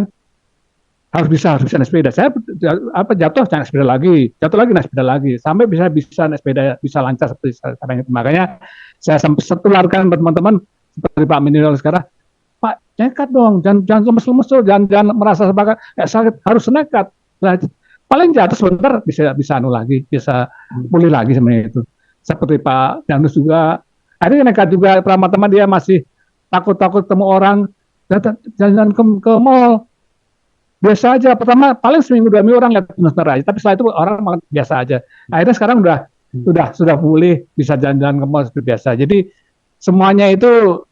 harus bisa naik sepeda. Saya jatuh naik sepeda lagi, jatuh lagi naik sepeda lagi, sampai bisa naik sepeda bisa lancar seperti sekarang itu. Makanya saya sampai setularkan teman-teman seperti Pak Minirol sekarang, Pak nekat dong, jangan lemes-lemes tuh, jangan merasa sebagai sakit, harus nekat. Nah, paling jatuh sebentar bisa lagi, bisa pulih lagi sebenarnya itu. Seperti Pak Danus juga, akhirnya nekat juga, teman-teman dia masih takut ketemu orang, jalan ke mall. Biasa aja, pertama paling seminggu 2 minggu orang lihat monster aja, tapi setelah itu orang biasa aja. Akhirnya sekarang sudah pulih, bisa jalan-jalan ke mall seperti biasa. Jadi semuanya itu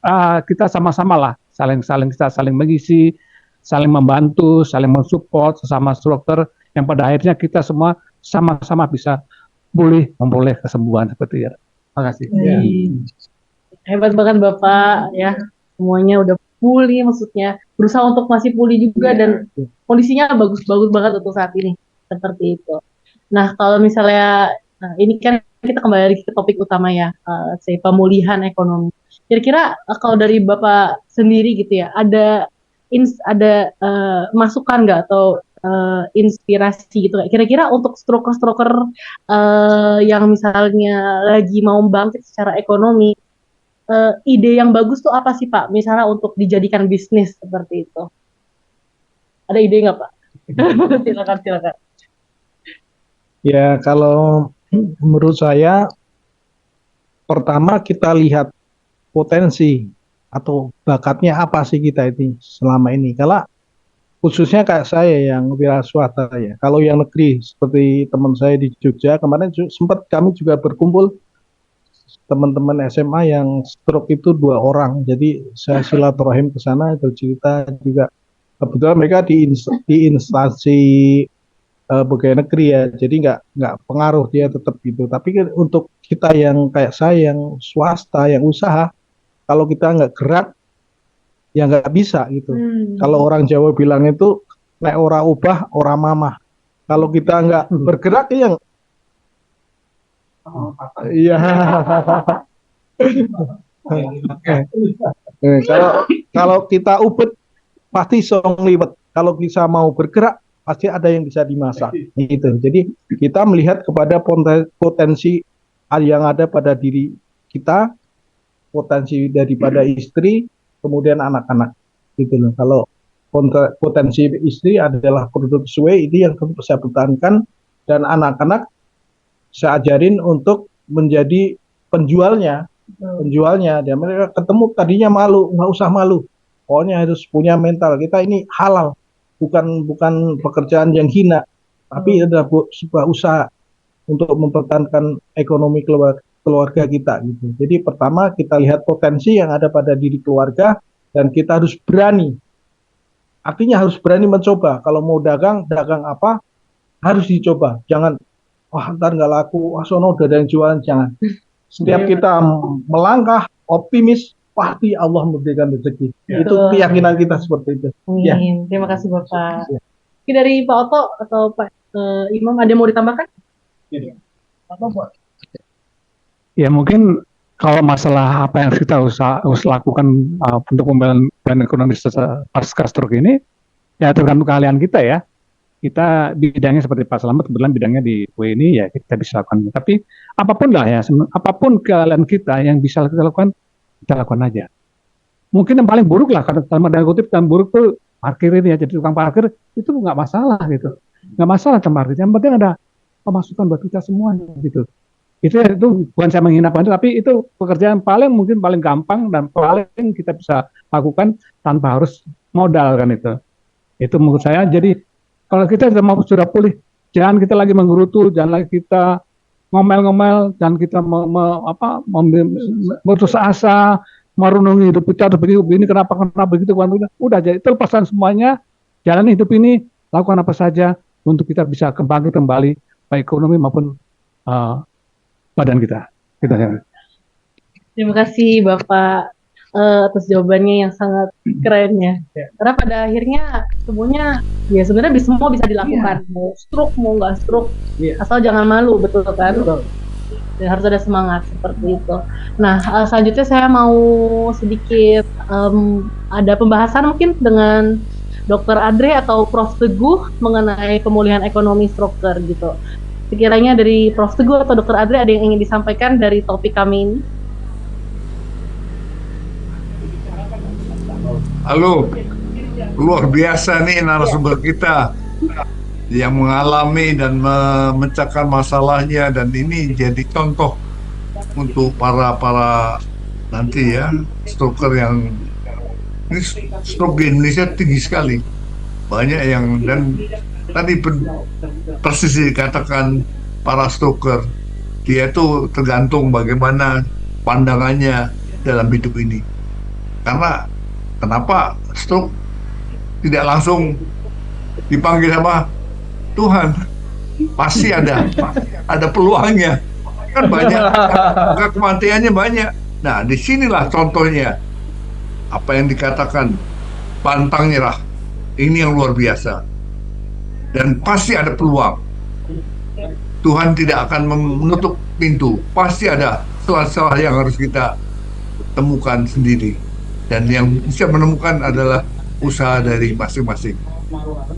kita sama-sama lah, kita saling mengisi, saling membantu, saling mensupport sesama struktur yang pada akhirnya kita semua sama-sama bisa memperoleh kesembuhan seperti itu. Terima kasih. Ya. Hebat banget Bapak ya, semuanya udah pulih, maksudnya berusaha untuk masih pulih juga dan kondisinya bagus-bagus banget untuk saat ini seperti itu. Nah kalau misalnya ini kan kita kembali ke topik utama ya, pemulihan ekonomi. Kira-kira kalau dari Bapak sendiri gitu ya, ada masukan nggak atau inspirasi gitu? Kira-kira untuk stroker-stroker yang misalnya lagi mau bangkit secara ekonomi, ide yang bagus tuh apa sih Pak? Misalnya untuk dijadikan bisnis seperti itu. Ada ide nggak Pak? Silakan. Ya, kalau menurut saya, pertama kita lihat potensi atau bakatnya apa sih kita ini selama ini. Kalau khususnya kayak saya yang wira swasta ya. Kalau yang negeri seperti teman saya di Jogja kemarin sempat kami juga berkumpul teman-teman SMA yang stroke itu 2 orang. Jadi saya silaturahim ke sana bercerita juga. Kebetulan mereka di instansi pegawai negeri ya, jadi nggak pengaruh dia tetap gitu. Tapi untuk kita yang kayak saya yang swasta yang usaha, kalau kita nggak gerak ya nggak bisa gitu. Kalau orang Jawa bilang itu nek ora ubah ora mamah. Kalau kita nggak bergerak ya iya. Kalau kita ubet pasti song liwet. Kalau kita mau bergerak pasti ada yang bisa dimasak gitu. Jadi kita melihat kepada potensi yang ada pada diri kita, potensi daripada istri, kemudian anak-anak gitu loh. Kalau potensi istri adalah produk sesuai, ini yang saya pertahankan, dan anak-anak saya ajarin untuk menjadi penjualnya. Dan mereka ketemu tadinya malu, nggak usah malu, pokoknya harus punya mental. Kita ini halal, bukan pekerjaan yang hina, tapi ada sebuah usaha untuk mempertahankan ekonomi keluarga kita gitu. Jadi pertama kita lihat potensi yang ada pada diri keluarga dan kita harus berani. Artinya harus berani mencoba. Kalau mau dagang apa harus dicoba. Jangan ntar nggak laku, sono udah ada yang jualan, jangan. Setiap kita melangkah optimis, pasti Allah memberikan rezeki. Itu keyakinan kita seperti itu. Ya. Terima kasih Bapak. Ya. Dari Pak Oto atau Pak Imam ada yang mau ditambahkan? Ya mungkin kalau masalah apa yang kita harus lakukan untuk pembangunan ekonomi pasca stroke ini, ya tergantung keahlian kita ya. Kita bidangnya seperti Pak Slamet, kebetulan bidangnya di kue ini ya kita bisa lakukan. Tapi apapun lah ya, apapun keahlian kita yang bisa kita lakukan aja. Mungkin yang paling buruk lah, karena dalam kutip yang buruk tuh parkir ini ya, jadi tukang parkir itu nggak masalah gitu, nggak masalah parkir. Yang penting ada pemasukan buat kita semua gitu. Itu bukan saya menghina tapi itu pekerjaan mungkin paling gampang dan paling kita bisa lakukan tanpa harus modal kan itu. Itu menurut saya. Jadi kalau kita sudah pulih, jangan kita lagi menggerutu, jangan lagi kita ngomel-ngomel dan kita putus asa, merenungi hidup kita begini kenapa begitu, udah jadi terlepasan semuanya, jalani hidup ini, lakukan apa saja untuk kita bisa kembali baik ekonomi maupun badan kita. Terima kasih Bapak atas jawabannya yang sangat keren ya. Karena pada akhirnya semuanya ya sebenarnya semua bisa dilakukan. Mau stroke mau nggak stroke, asal jangan malu, betul kan? Dan harus ada semangat seperti itu. Nah, selanjutnya saya mau sedikit ada pembahasan mungkin dengan Dr. Adre atau Prof. Teguh mengenai pemulihan ekonomi stroker gitu. Sekiranya dari Prof. Teguh atau Dr. Adre ada yang ingin disampaikan dari topik kami ini? Halo, luar biasa nih narasumber kita yang mengalami dan memecahkan masalahnya, dan ini jadi contoh untuk para nanti ya stroker yang ini stroke di Indonesia tinggi sekali, banyak yang, dan tadi persis dikatakan para stroker, dia itu tergantung bagaimana pandangannya dalam hidup ini. Karena kenapa stroke tidak langsung dipanggil sama Tuhan? Pasti ada peluangnya. Kan banyak, kematiannya banyak. Nah, disinilah contohnya apa yang dikatakan pantang nyerah. Ini yang luar biasa. Dan pasti ada peluang. Tuhan tidak akan menutup pintu. Pasti ada celah-celah yang harus kita temukan sendiri. Dan yang bisa menemukan adalah usaha dari masing-masing.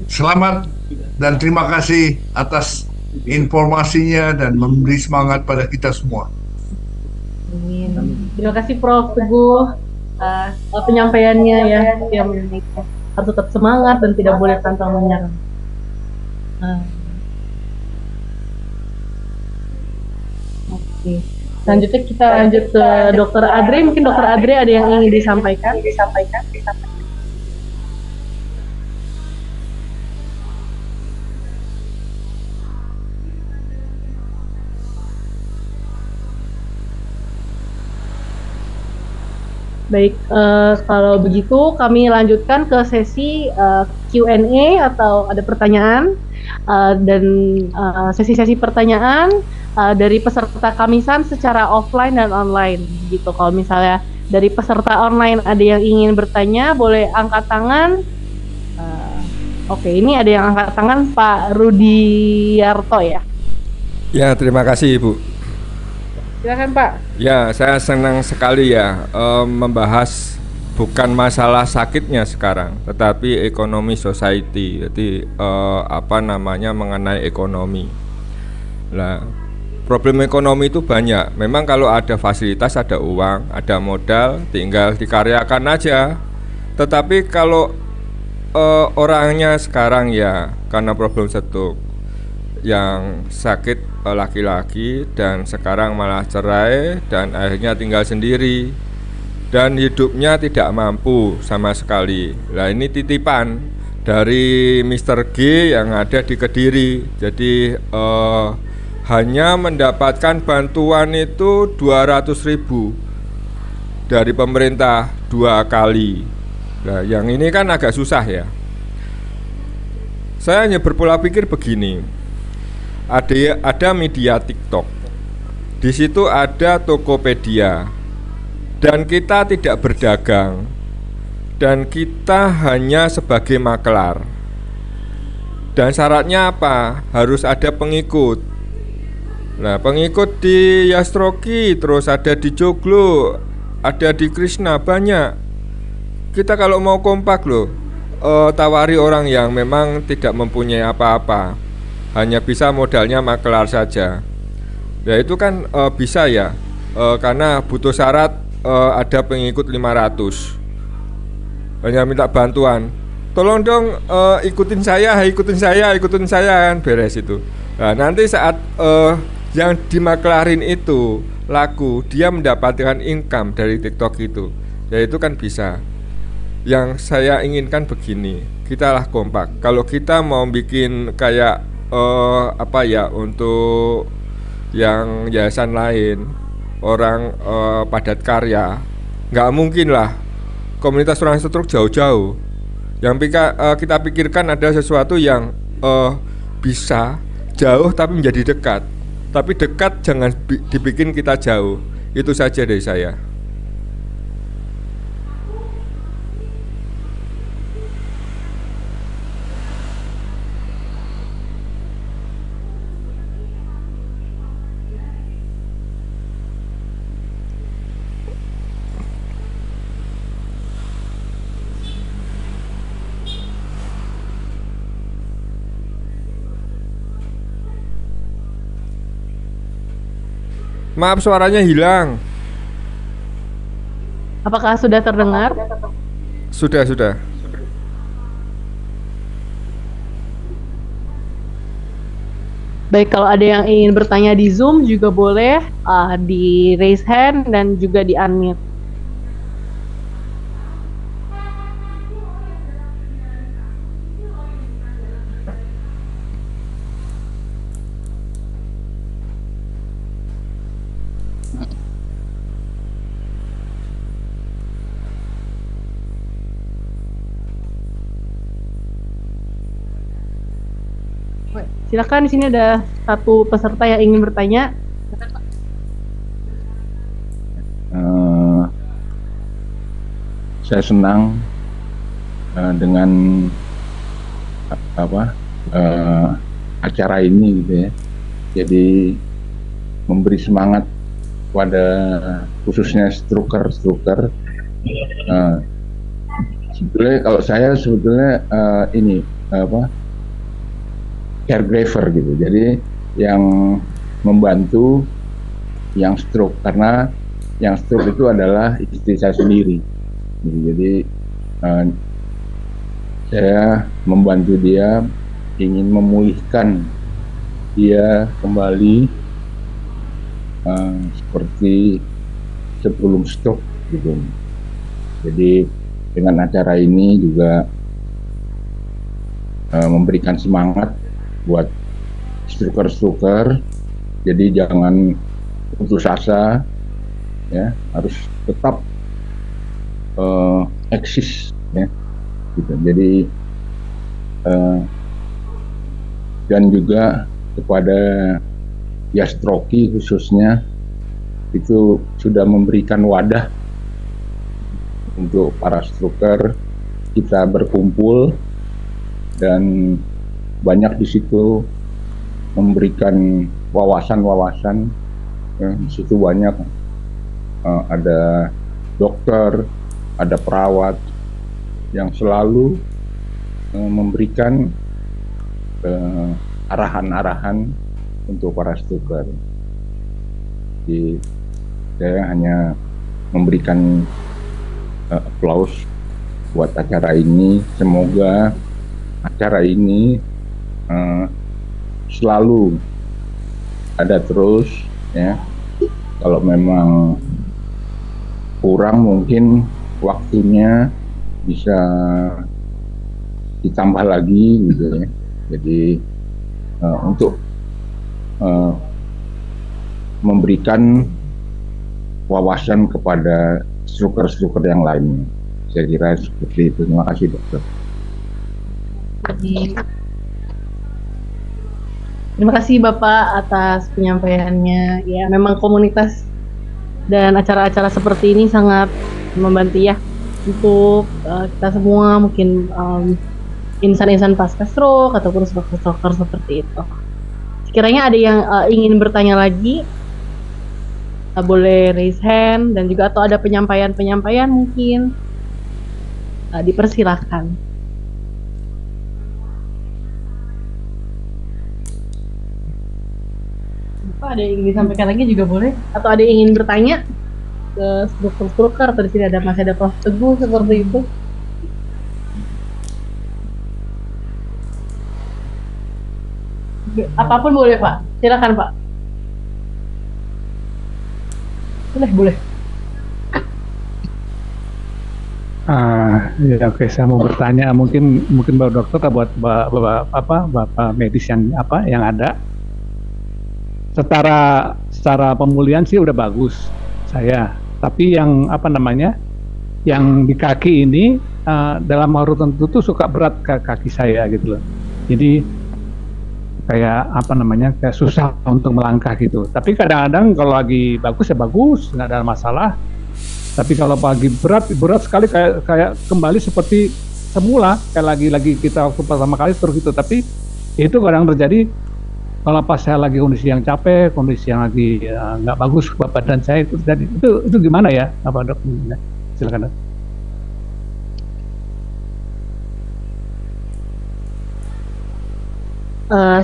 Selamat dan terima kasih atas informasinya dan memberi semangat pada kita semua. Amin. Terima kasih Prof. Teguh penyampaiannya ya, yang harus tetap semangat dan tidak boleh pantang menyerah. Oke. Selanjutnya kita lanjut ke Dr. Adre. Mungkin Dr. Adre ada yang ingin disampaikan. Baik, kalau begitu kami lanjutkan ke sesi Q&A atau ada pertanyaan, dan sesi-sesi pertanyaan dari peserta kamisan secara offline dan online gitu. Kalau misalnya dari peserta online ada yang ingin bertanya, boleh angkat tangan. Oke, ini ada yang angkat tangan, Pak Rudiarto ya. Ya, terima kasih Ibu. Silakan Pak. Ya, saya senang sekali ya membahas bukan masalah sakitnya sekarang, tetapi ekonomi society. Jadi mengenai ekonomi. Nah, problem ekonomi itu banyak. Memang kalau ada fasilitas, ada uang, ada modal, tinggal dikaryakan aja. Tetapi kalau orangnya sekarang ya karena problem stroke, yang sakit laki-laki dan sekarang malah cerai dan akhirnya tinggal sendiri dan hidupnya tidak mampu sama sekali. Nah, ini titipan dari Mr. G yang ada di Kediri. Jadi hanya mendapatkan bantuan itu 200.000 dari pemerintah 2 kali. Nah, yang ini kan agak susah ya. Saya hanya berpola pikir begini. Ada media TikTok, di situ ada Tokopedia, dan kita tidak berdagang, dan kita hanya sebagai makelar. Dan syaratnya apa? Harus ada pengikut. Nah, pengikut di Yastroki, terus ada di Joglo, ada di Krishna, banyak. Kita kalau mau kompak loh, tawari orang yang memang tidak mempunyai apa-apa, hanya bisa modalnya makelar saja. Ya itu kan bisa ya, karena butuh syarat ada pengikut 500. Hanya minta bantuan. Tolong dong ikutin saya kan, beres itu. Nah, nanti saat yang dimaklarin itu laku, dia mendapatkan income dari TikTok itu. Ya itu kan bisa. Yang saya inginkan begini, kita lah kompak. Kalau kita mau bikin kayak untuk yang yayasan lain, orang padat karya, nggak mungkin lah komunitas orang stroke jauh-jauh. Yang kita pikirkan ada sesuatu yang bisa jauh tapi menjadi dekat. Tapi dekat jangan dibikin kita jauh. Itu saja dari saya. Maaf, suaranya hilang. Apakah sudah terdengar? Sudah. Baik, kalau ada yang ingin bertanya di Zoom juga boleh di raise hand dan juga di unmute. Silakan, di sini ada satu peserta yang ingin bertanya. Saya senang dengan acara ini gitu ya. Jadi memberi semangat pada khususnya struktur. Sebetulnya kalau saya ini caregiver gitu. Jadi yang membantu yang stroke, karena yang stroke itu adalah istri saya sendiri. Jadi saya membantu dia, ingin memulihkan dia kembali seperti sebelum stroke gitu. Jadi dengan acara ini juga memberikan semangat buat struktur. Jadi jangan putus asa, ya, harus tetap eksis, ya, gitu. Jadi dan juga kepada Yastroki khususnya itu sudah memberikan wadah untuk para struktur kita berkumpul, dan banyak di situ memberikan wawasan-wawasan, ya. Di situ banyak ada dokter, ada perawat yang selalu memberikan arahan-arahan untuk para struktur. Jadi saya hanya memberikan aplaus buat acara ini. Semoga acara ini selalu ada terus, ya. Kalau memang kurang mungkin waktunya bisa ditambah lagi gitu ya. Jadi untuk memberikan wawasan kepada struktur-struktur yang lainnya. Saya kira seperti itu. Terima kasih, dokter. Terima kasih Bapak atas penyampaiannya. Ya, memang komunitas dan acara-acara seperti ini sangat membantu ya untuk kita semua, mungkin insan-insan pasca stroke ataupun stroker seperti itu. Sekiranya ada yang ingin bertanya lagi, boleh raise hand, dan juga atau ada penyampaian mungkin dipersilahkan. Ada yang ingin disampaikan lagi juga boleh, atau ada yang ingin bertanya ke struktur atau di sini masih ada Prof. Teguh seperti itu. Apapun boleh Pak, silakan Pak. Boleh. Ya, oke, saya mau bertanya, mungkin Bapak dokter atau buat Bapak medis yang ada. secara pemulihan sih udah bagus saya. Tapi yang apa namanya, yang di kaki ini dalam waktu tertentu tuh suka berat ke kaki saya gitu loh. Jadi kayak apa namanya, kayak susah untuk melangkah gitu. Tapi kadang-kadang kalau lagi bagus ya bagus, nggak ada masalah. Tapi kalau pagi berat sekali, kayak kembali seperti semula, kayak lagi kita waktu pertama kali terus gitu. Tapi itu kadang terjadi kalau pas saya lagi kondisi yang capek, kondisi yang lagi nggak bagus buat badan saya itu terjadi. Itu gimana ya, apa dok? Silakan dok.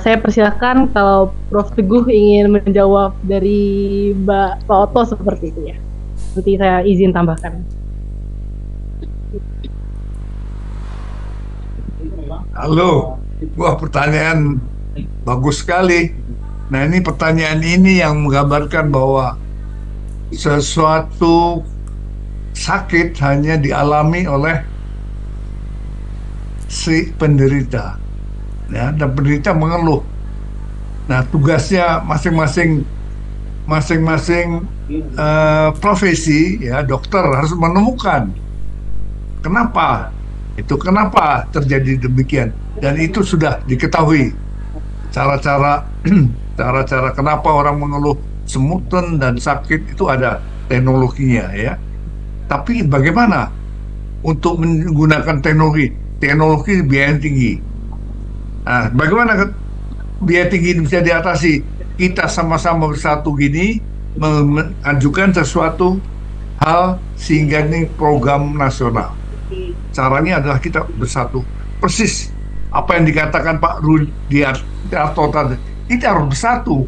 Saya persilakan kalau Prof. Teguh ingin menjawab dari Pak Oto seperti itu ya. Nanti saya izin tambahkan. Halo, wah pertanyaan bagus sekali. Nah ini pertanyaan ini yang menggambarkan bahwa sesuatu sakit hanya dialami oleh si penderita, ya, dan penderita mengeluh. Nah tugasnya masing-masing profesi, ya, dokter harus menemukan kenapa terjadi demikian, dan itu sudah diketahui cara-cara kenapa orang mengeluh semutan dan sakit, itu ada teknologinya, ya. Tapi bagaimana untuk menggunakan teknologi biaya tinggi. Nah, bagaimana biaya tinggi bisa diatasi? Kita sama-sama bersatu gini mengajukan sesuatu hal sehingga ini program nasional. Caranya adalah kita bersatu. Persis apa yang dikatakan Pak Rudiarto tadi. Kita harus bersatu,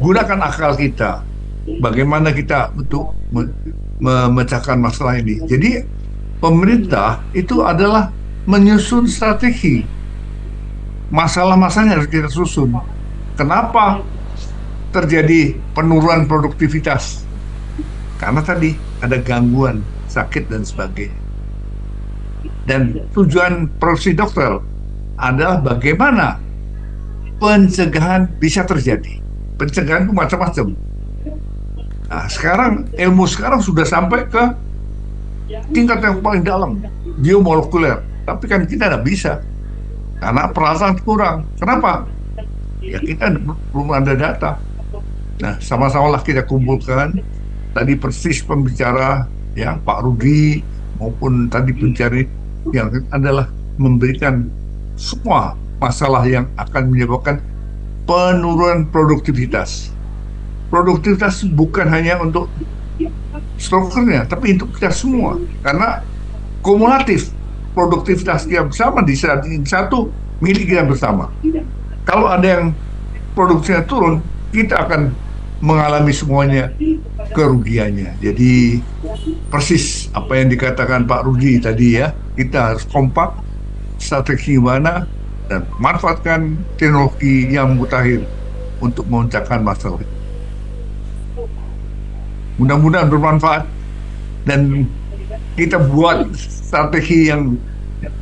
gunakan akal kita. Bagaimana kita untuk memecahkan masalah ini. Jadi pemerintah itu adalah menyusun strategi. Masalah-masalahnya harus kita susun. Kenapa terjadi penurunan produktivitas? Karena tadi ada gangguan, sakit dan sebagainya. Dan tujuan profesi dokter adalah bagaimana pencegahan bisa terjadi. Pencegahan itu macam-macam. Nah, sekarang ilmu sudah sampai ke tingkat yang paling dalam, biomolekuler. Tapi kan kita tidak bisa karena peralatan kurang. Kenapa? Ya kita belum ada data. Nah, sama-sama lah kita kumpulkan. Tadi persis pembicara, ya, Pak Rudi maupun tadi pencari yang adalah memberikan semua masalah yang akan menyebabkan penurunan produktivitas. Produktivitas bukan hanya untuk strokernya, tapi untuk kita semua. Karena kumulatif produktivitas kita bersama di satu milik kita bersama. Kalau ada yang produksinya turun, kita akan mengalami semuanya kerugiannya. Jadi persis apa yang dikatakan Pak Rudi tadi, ya, kita harus kompak, strategi mana, dan manfaatkan teknologi yang mutakhir untuk memecahkan masalah. Mudah-mudahan bermanfaat dan kita buat strategi yang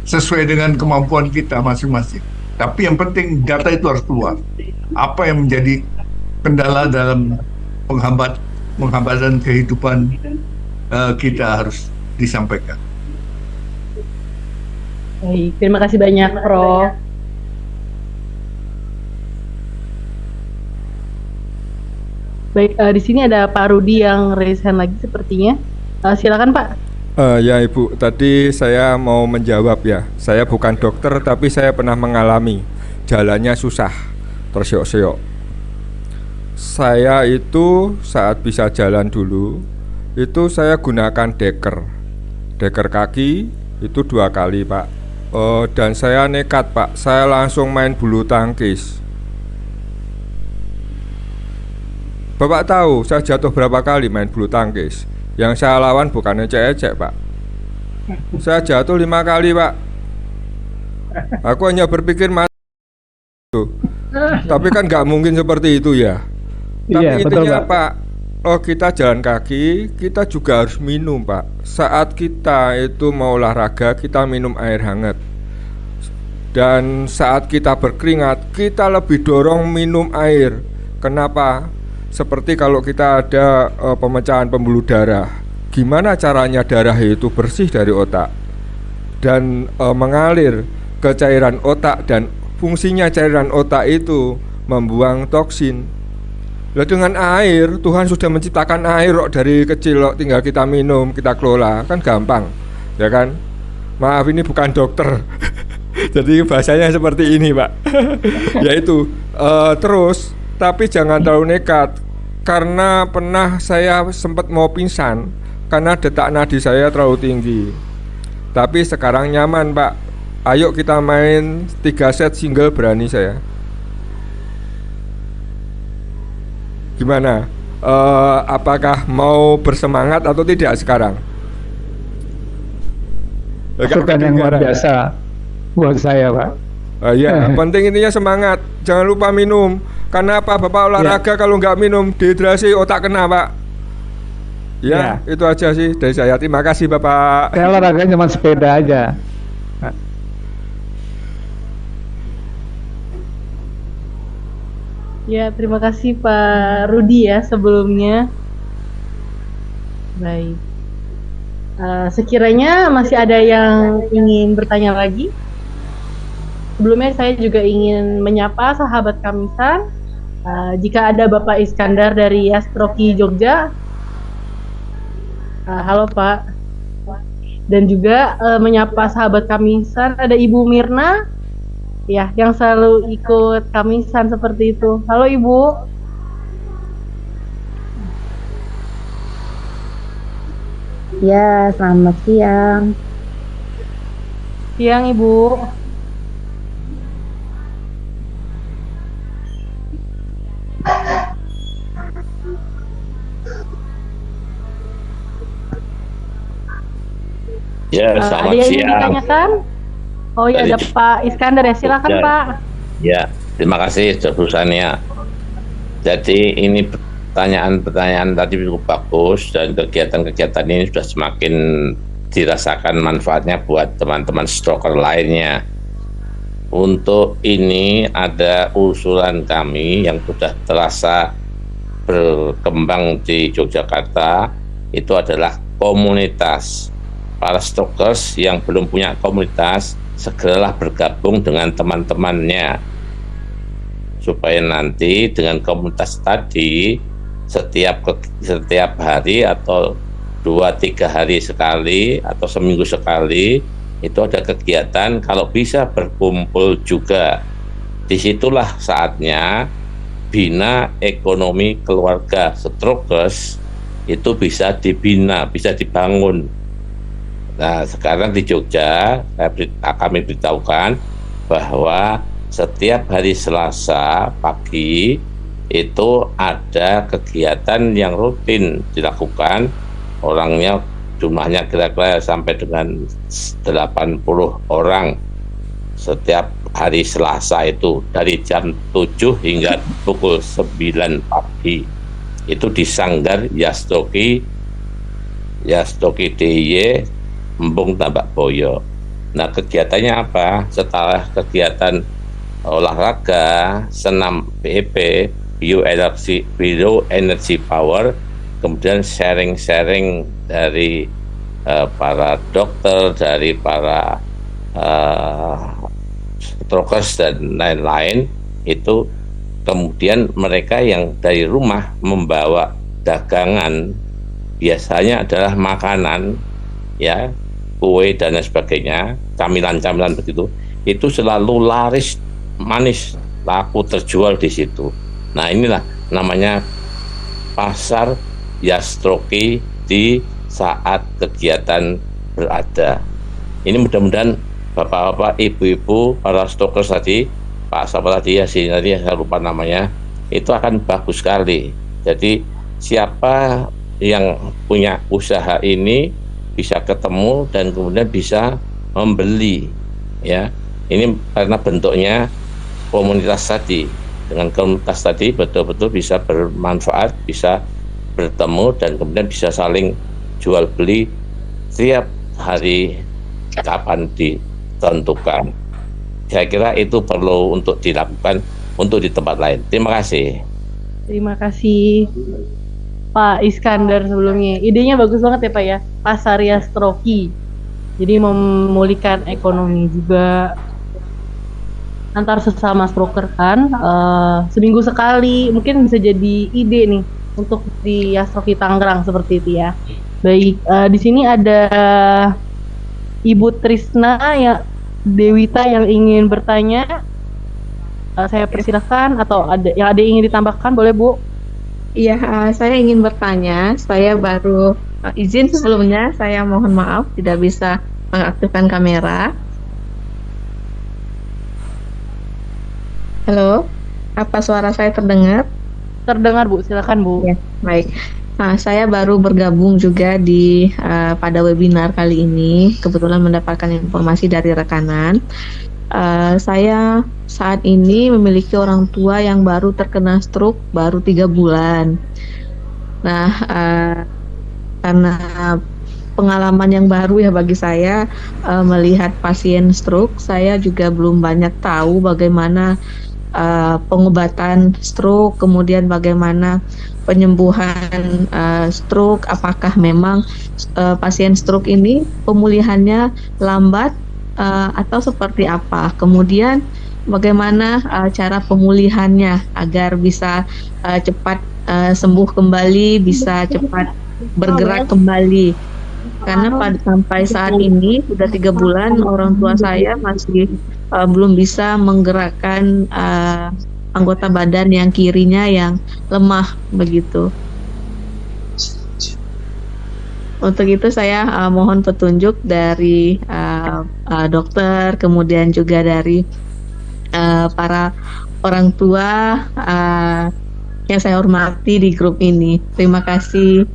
sesuai dengan kemampuan kita masing-masing. Tapi yang penting data itu harus keluar. Apa yang menjadi kendala dalam penghambatan kehidupan kita harus disampaikan. Baik, terima kasih banyak, Prof. Baik, di sini ada Pak Rudi yang raise hand lagi sepertinya. Silakan Pak. Ya Ibu, tadi saya mau menjawab ya. Saya bukan dokter tapi saya pernah mengalami jalannya susah, terseok-seok. Saya itu saat bisa jalan dulu, itu saya gunakan deker kaki itu 2 kali Pak. Dan saya nekat Pak, saya langsung main bulu tangkis. Bapak tahu saya jatuh berapa kali main bulu tangkis? Yang saya lawan bukan ecek-ecek Pak. Saya jatuh 5 kali Pak. Aku hanya berpikir tapi kan nggak mungkin seperti itu ya. Tapi intinya Pak, kita jalan kaki, kita juga harus minum Pak. Saat kita itu mau olahraga, kita minum air hangat. Dan saat kita berkeringat, kita lebih dorong minum air. Kenapa? seperti kalau kita ada pemecahan pembuluh darah, gimana caranya darah itu bersih dari otak dan mengalir ke cairan otak, dan fungsinya cairan otak itu membuang toksin. Lah dengan air, Tuhan sudah menciptakan air kok dari kecil kok, tinggal kita minum, kita kelola, kan gampang, ya kan? Maaf, ini bukan dokter. Jadi bahasanya seperti ini, Pak. Yaitu terus, tapi jangan terlalu nekat, karena pernah saya sempat mau pingsan karena detak nadi saya terlalu tinggi. Tapi sekarang nyaman, Pak. Ayo kita main 3 set single, berani saya. Gimana? Apakah mau bersemangat atau tidak sekarang? Masukan yang luar biasa buat saya, Pak. Ya, penting intinya semangat. Jangan lupa minum. Karena apa? Bapak olahraga kalau nggak minum, dehidrasi, otak kena, Pak. Ya, itu aja sih dari saya. Terima kasih, Bapak. Saya olahraganya cuma sepeda aja. Ya, terima kasih Pak Rudi ya sebelumnya. Baik. Sekiranya masih ada yang ingin bertanya lagi. Sebelumnya saya juga ingin menyapa sahabat Kamisan. Jika ada Bapak Iskandar dari Yastroki Jogja. Halo Pak. Dan juga menyapa sahabat Kamisan ada Ibu Mirna. Ya, yang selalu ikut Kamisan seperti itu. Halo Ibu. Ya, selamat siang. Siang Ibu. Ya, selamat ada yang ingin siang. ditanyakan? Oh ya, ada Pak Iskandar ya, silakan Ya. Pak. Ya, terima kasih Susannya. Jadi ini pertanyaan-pertanyaan tadi cukup bagus, dan kegiatan-kegiatan ini sudah semakin dirasakan manfaatnya buat teman-teman stroker lainnya. Untuk ini ada usulan kami yang sudah terasa berkembang di Yogyakarta, itu adalah komunitas. Para strokers yang belum punya komunitas, segeralah bergabung dengan teman-temannya, supaya nanti dengan komunitas tadi setiap hari atau 2-3 hari sekali atau seminggu sekali itu ada kegiatan, kalau bisa berkumpul juga. Disitulah saatnya bina ekonomi keluarga strokers itu bisa dibina, bisa dibangun. Nah, sekarang di Jogja kami beritahukan bahwa setiap hari Selasa pagi itu ada kegiatan yang rutin dilakukan. Orangnya jumlahnya kira-kira sampai dengan 80 orang setiap hari Selasa, itu dari jam 7 hingga pukul 9 pagi. Itu di Sanggar Yastroki DIY Embung Tambak Boyo. Nah, kegiatannya apa? Setelah kegiatan olahraga, senam PEP, bioenergy power, kemudian sharing dari para dokter, dari para strokers dan lain-lain, itu kemudian mereka yang dari rumah membawa dagangan, biasanya adalah makanan, ya, kue dan lain sebagainya, camilan-camilan begitu, itu selalu laris manis, laku terjual di situ. Nah, inilah namanya pasar Yastroki di saat kegiatan berada. Ini mudah-mudahan bapak-bapak, ibu-ibu, para stokers tadi, Pak siapa tadi ya, tadi saya lupa namanya, itu akan bagus sekali. Jadi siapa yang punya usaha ini bisa ketemu dan kemudian bisa membeli, ya. Ini karena bentuknya komunitas tadi. Dengan komunitas tadi betul-betul bisa bermanfaat, bisa bertemu, dan kemudian bisa saling jual beli setiap hari kapan ditentukan. Saya kira itu perlu untuk dilakukan untuk di tempat lain. Terima kasih. Terima kasih Pak Iskandar sebelumnya. Idenya bagus banget ya Pak ya. Pasaria Stroki. Jadi memulihkan ekonomi juga antar sesama stroker kan. Seminggu sekali mungkin bisa jadi ide nih untuk di Yastroki Tangerang seperti itu ya. Baik, di sini ada Ibu Trisna ya, Dewita yang ingin bertanya. Saya persilahkan atau ada yang ingin ditambahkan, boleh Bu? Iya, saya ingin bertanya. Saya baru izin sebelumnya. Saya mohon maaf tidak bisa mengaktifkan kamera. Halo, apa suara saya terdengar? Terdengar Bu, silakan Bu. Ya, baik. Nah, saya baru bergabung juga di pada webinar kali ini. Kebetulan mendapatkan informasi dari rekanan. Saya saat ini memiliki orang tua yang baru terkena stroke baru 3 bulan. Nah, karena pengalaman yang baru ya bagi saya melihat pasien stroke, saya juga belum banyak tahu bagaimana pengobatan stroke, kemudian bagaimana penyembuhan stroke, apakah memang pasien stroke ini pemulihannya lambat atau seperti apa. Kemudian bagaimana cara pemulihannya agar bisa cepat sembuh kembali, bisa cepat bergerak kembali. Karena sampai saat ini sudah 3 bulan orang tua saya masih belum bisa menggerakkan anggota badan yang kirinya yang lemah begitu. Untuk itu saya mohon petunjuk dari dokter, kemudian juga dari para orang tua yang saya hormati di grup ini. Terima kasih.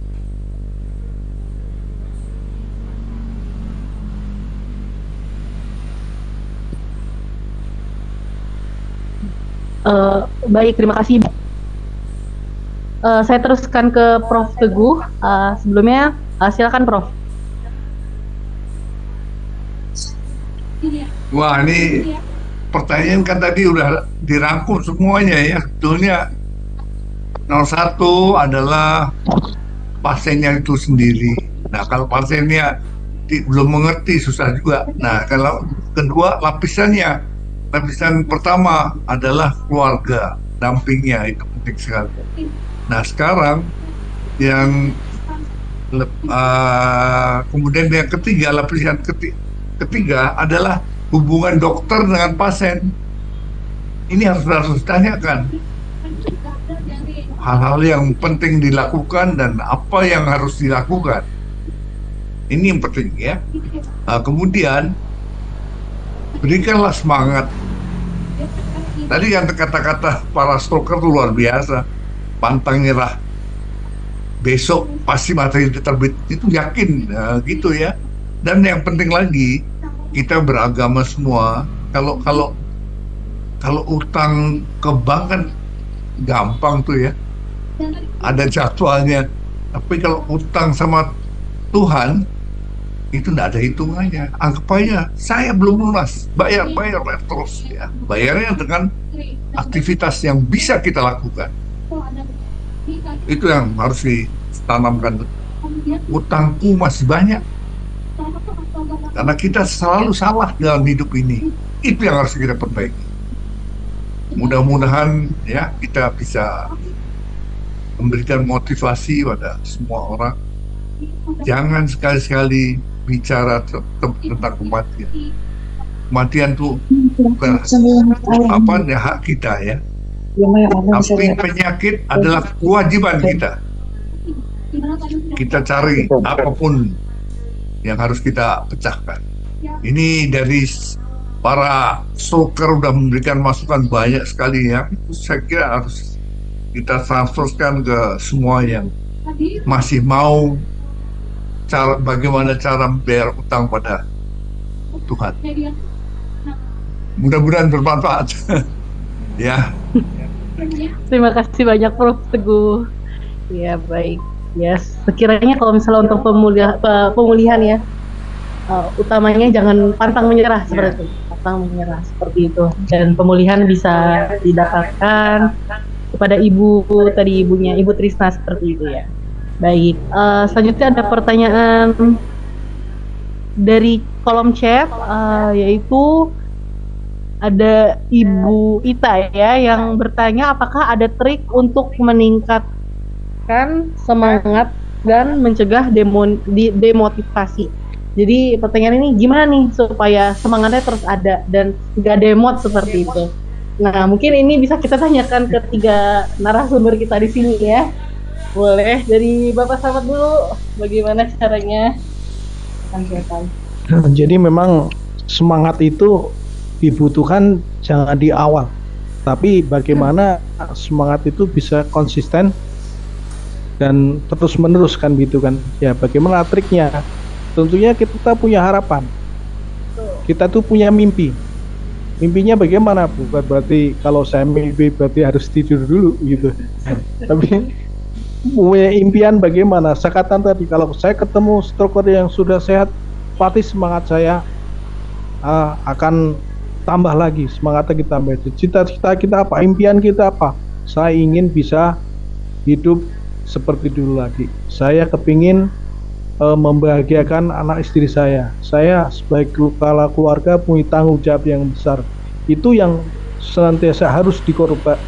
Baik, terima kasih. Saya teruskan ke Prof. Teguh. Sebelumnya, silakan Prof. Wah, ini pertanyaan kan tadi udah dirangkum semuanya ya. Sebetulnya nomor 1 adalah pasiennya itu sendiri. Nah, kalau pasiennya belum mengerti susah juga. Nah, kalau kedua lapisannya, lapisan pertama adalah keluarga, dampingnya itu penting sekali. Nah, sekarang yang kemudian yang ketiga, lapisan ketiga adalah hubungan dokter dengan pasien. Ini harus ditanyakan hal-hal yang penting dilakukan dan apa yang harus dilakukan. Ini yang penting ya. Kemudian berikanlah semangat. Tadi yang kata-kata para stroker itu luar biasa. Pantang nyerah. Besok pasti matahari terbit, itu yakin gitu ya. Dan yang penting lagi, kita beragama semua. Kalau utang ke bank kan gampang tuh ya, ada jadwalnya. Tapi kalau utang sama Tuhan itu tidak ada hitungannya. Anggap aja saya belum lunas, bayar terus ya. Bayarnya dengan aktivitas yang bisa kita lakukan. Itu yang harus ditanamkan. Utangku masih banyak karena kita selalu salah dalam hidup ini. Itu yang harus kita perbaiki. Mudah-mudahan ya kita bisa memberikan motivasi pada semua orang. Jangan sekali-sekali bicara tentang kematian. Kematian itu bukan hak kita ya. Tapi penyakit adalah kewajiban kita. Kita cari apapun yang harus kita pecahkan. Ini dari para stroker udah memberikan masukan banyak sekali ya. Saya kira harus kita transferkan ke semua yang masih mau bagaimana cara membayar utang pada Tuhan. Mudah-mudahan bermanfaat. Ya. Terima kasih banyak Prof. Teguh. Ya baik. Ya, sekiranya kalau misalnya untuk pemulihan ya, utamanya jangan pantang menyerah seperti itu. Pantang menyerah seperti itu. Dan pemulihan bisa didapatkan kepada ibu tadi ibunya, Ibu Trisna seperti itu ya. Baik, selanjutnya ada pertanyaan dari kolom chat, yaitu ada Ibu Ita ya yang bertanya apakah ada trik untuk meningkatkan semangat dan mencegah demotivasi. Jadi pertanyaan ini gimana nih supaya semangatnya terus ada dan gak demot seperti itu. Nah mungkin ini bisa kita tanyakan ke 3 narasumber kita di sini ya. Boleh dari Bapak Samad dulu, bagaimana caranya? Jadi memang semangat itu dibutuhkan jangan di awal, tapi bagaimana semangat itu bisa konsisten dan terus menerus kan gitu kan ya. Bagaimana triknya? Tentunya kita punya harapan, kita tuh punya mimpi. Mimpinya bagaimana? Bukan berarti kalau saya mimpi berarti harus tidur dulu gitu. Tapi punya impian bagaimana? Saya katakan tadi, kalau saya ketemu stroker yang sudah sehat, pasti semangat saya akan tambah lagi, semangatnya kita tambah. Cita-cita kita apa? Impian kita apa? Saya ingin bisa hidup seperti dulu lagi. Saya kepingin membahagiakan anak istri saya. Saya sebagai kepala keluarga punya tanggung jawab yang besar. Itu yang senantiasa harus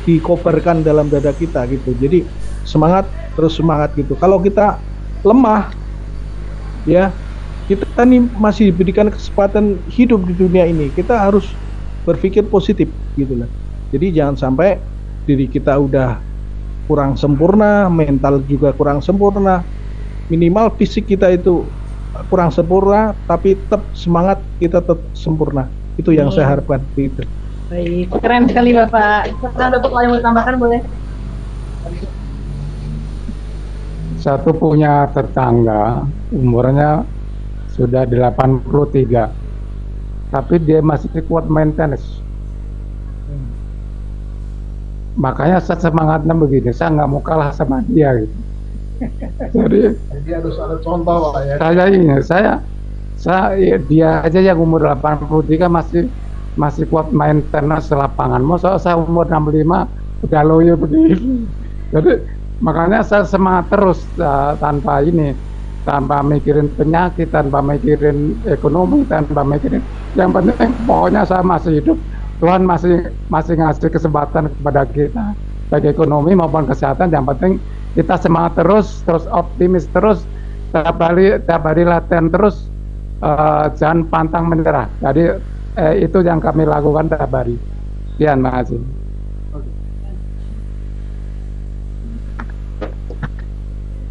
dikobarkan dalam dada kita gitu. Jadi semangat, terus semangat gitu. Kalau kita lemah, ya kita nih masih diberikan kesempatan hidup di dunia ini. Kita harus berpikir positif gitu lah. Jadi jangan sampai diri kita udah kurang sempurna, mental juga kurang sempurna, minimal fisik kita itu kurang sempurna, tapi tetap semangat kita tetap sempurna. Itu yang saya harapkan gitu. Baik, keren sekali Bapak. Sekarang Bapak kalau mau tambahkan boleh. Satu punya tetangga umurnya sudah 83, tapi dia masih kuat main tenis. Makanya saya semangatnya begini, saya nggak mau kalah sama dia gitu. Jadi harus ada contoh Pak ya. Dia aja yang umur 83 masih kuat main tenis lapangan. Masa saya umur 65 udah loyo begini. Jadi makanya saya semangat terus tanpa mikirin penyakit, tanpa mikirin ekonomi, tanpa mikirin. Yang penting pokoknya saya masih hidup. Tuhan masih ngasih kesempatan kepada kita, baik ekonomi maupun kesehatan. Yang penting kita semangat terus optimis terus, tiap hari latihan terus, jangan pantang menyerah. Jadi itu yang kami lakukan tiap hari. Sekian, makasih.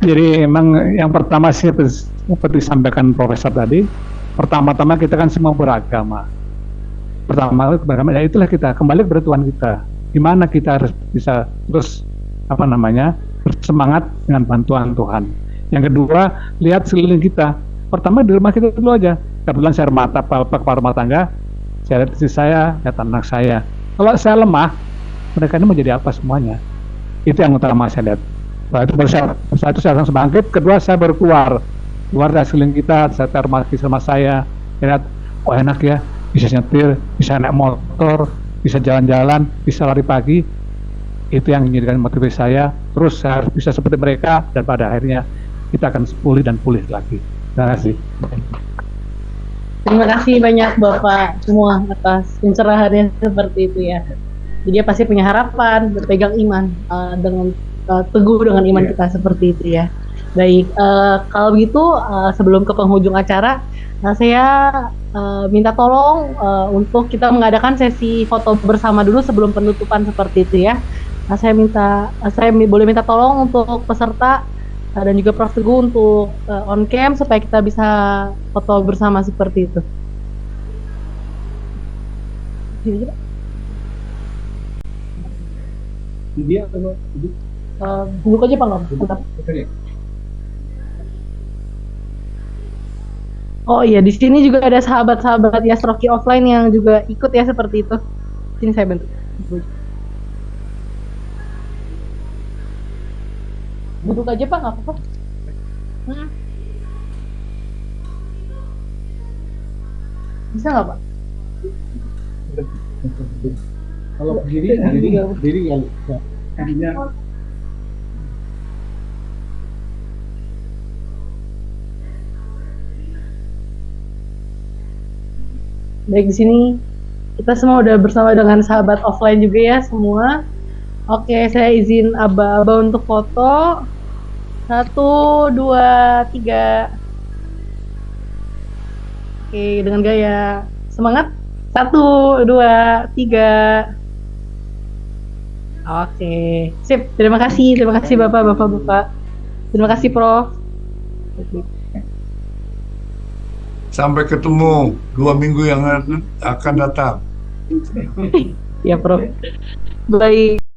Jadi memang yang pertama sih seperti disampaikan Profesor tadi, pertama-tama kita kan semua beragama. Pertama beragama, ya itulah kita kembali kepada Tuhan kita. Gimana kita harus bisa terus bersemangat dengan bantuan Tuhan. Yang kedua, lihat sekeliling kita. Pertama di rumah kita dulu aja. Kebetulan saya kepala rumah tangga, saya lihat istri saya, lihat anak saya. Kalau saya lemah, mereka ini mau jadi apa semuanya? Itu yang utama saya lihat. Setelah itu saya langsung bangkit. Kedua, saya baru keluar dari sekeliling kita. Saya termati sama saya lihat, oh enak ya, bisa nyetir, bisa naik motor, bisa jalan-jalan, bisa lari pagi. Itu yang menjadikan motivasi saya. Terus saya harus bisa seperti mereka, dan pada akhirnya kita akan pulih dan pulih lagi. Terima kasih. Terima kasih banyak Bapak semua atas pencerahannya seperti itu ya. Jadi dia pasti punya harapan, berpegang iman dengan teguh dengan iman kita seperti itu ya. Baik, kalau begitu sebelum ke penghujung acara, saya minta tolong untuk kita mengadakan sesi foto bersama dulu sebelum penutupan seperti itu ya. Saya boleh minta tolong untuk peserta dan juga Prof Teguh untuk on cam supaya kita bisa foto bersama seperti itu. Duduk aja Pak Nom. Oh iya, di sini juga ada sahabat-sahabat Yasroki offline yang juga ikut ya seperti itu. Sini saya bantu. Duduk aja Pak, nggak apa-apa. Bisa nggak Pak? Kalau berdiri kan bisa. Baik, di sini kita semua udah bersama dengan sahabat offline juga ya semua. Oke, saya izin aba-aba untuk foto. 1, 2, 3. Oke, dengan gaya semangat. 1, 2, 3. Oke, sip. Terima kasih Bapak. Terima kasih Prof. Sampai ketemu 2 minggu yang akan datang. Ya Prof. Baik.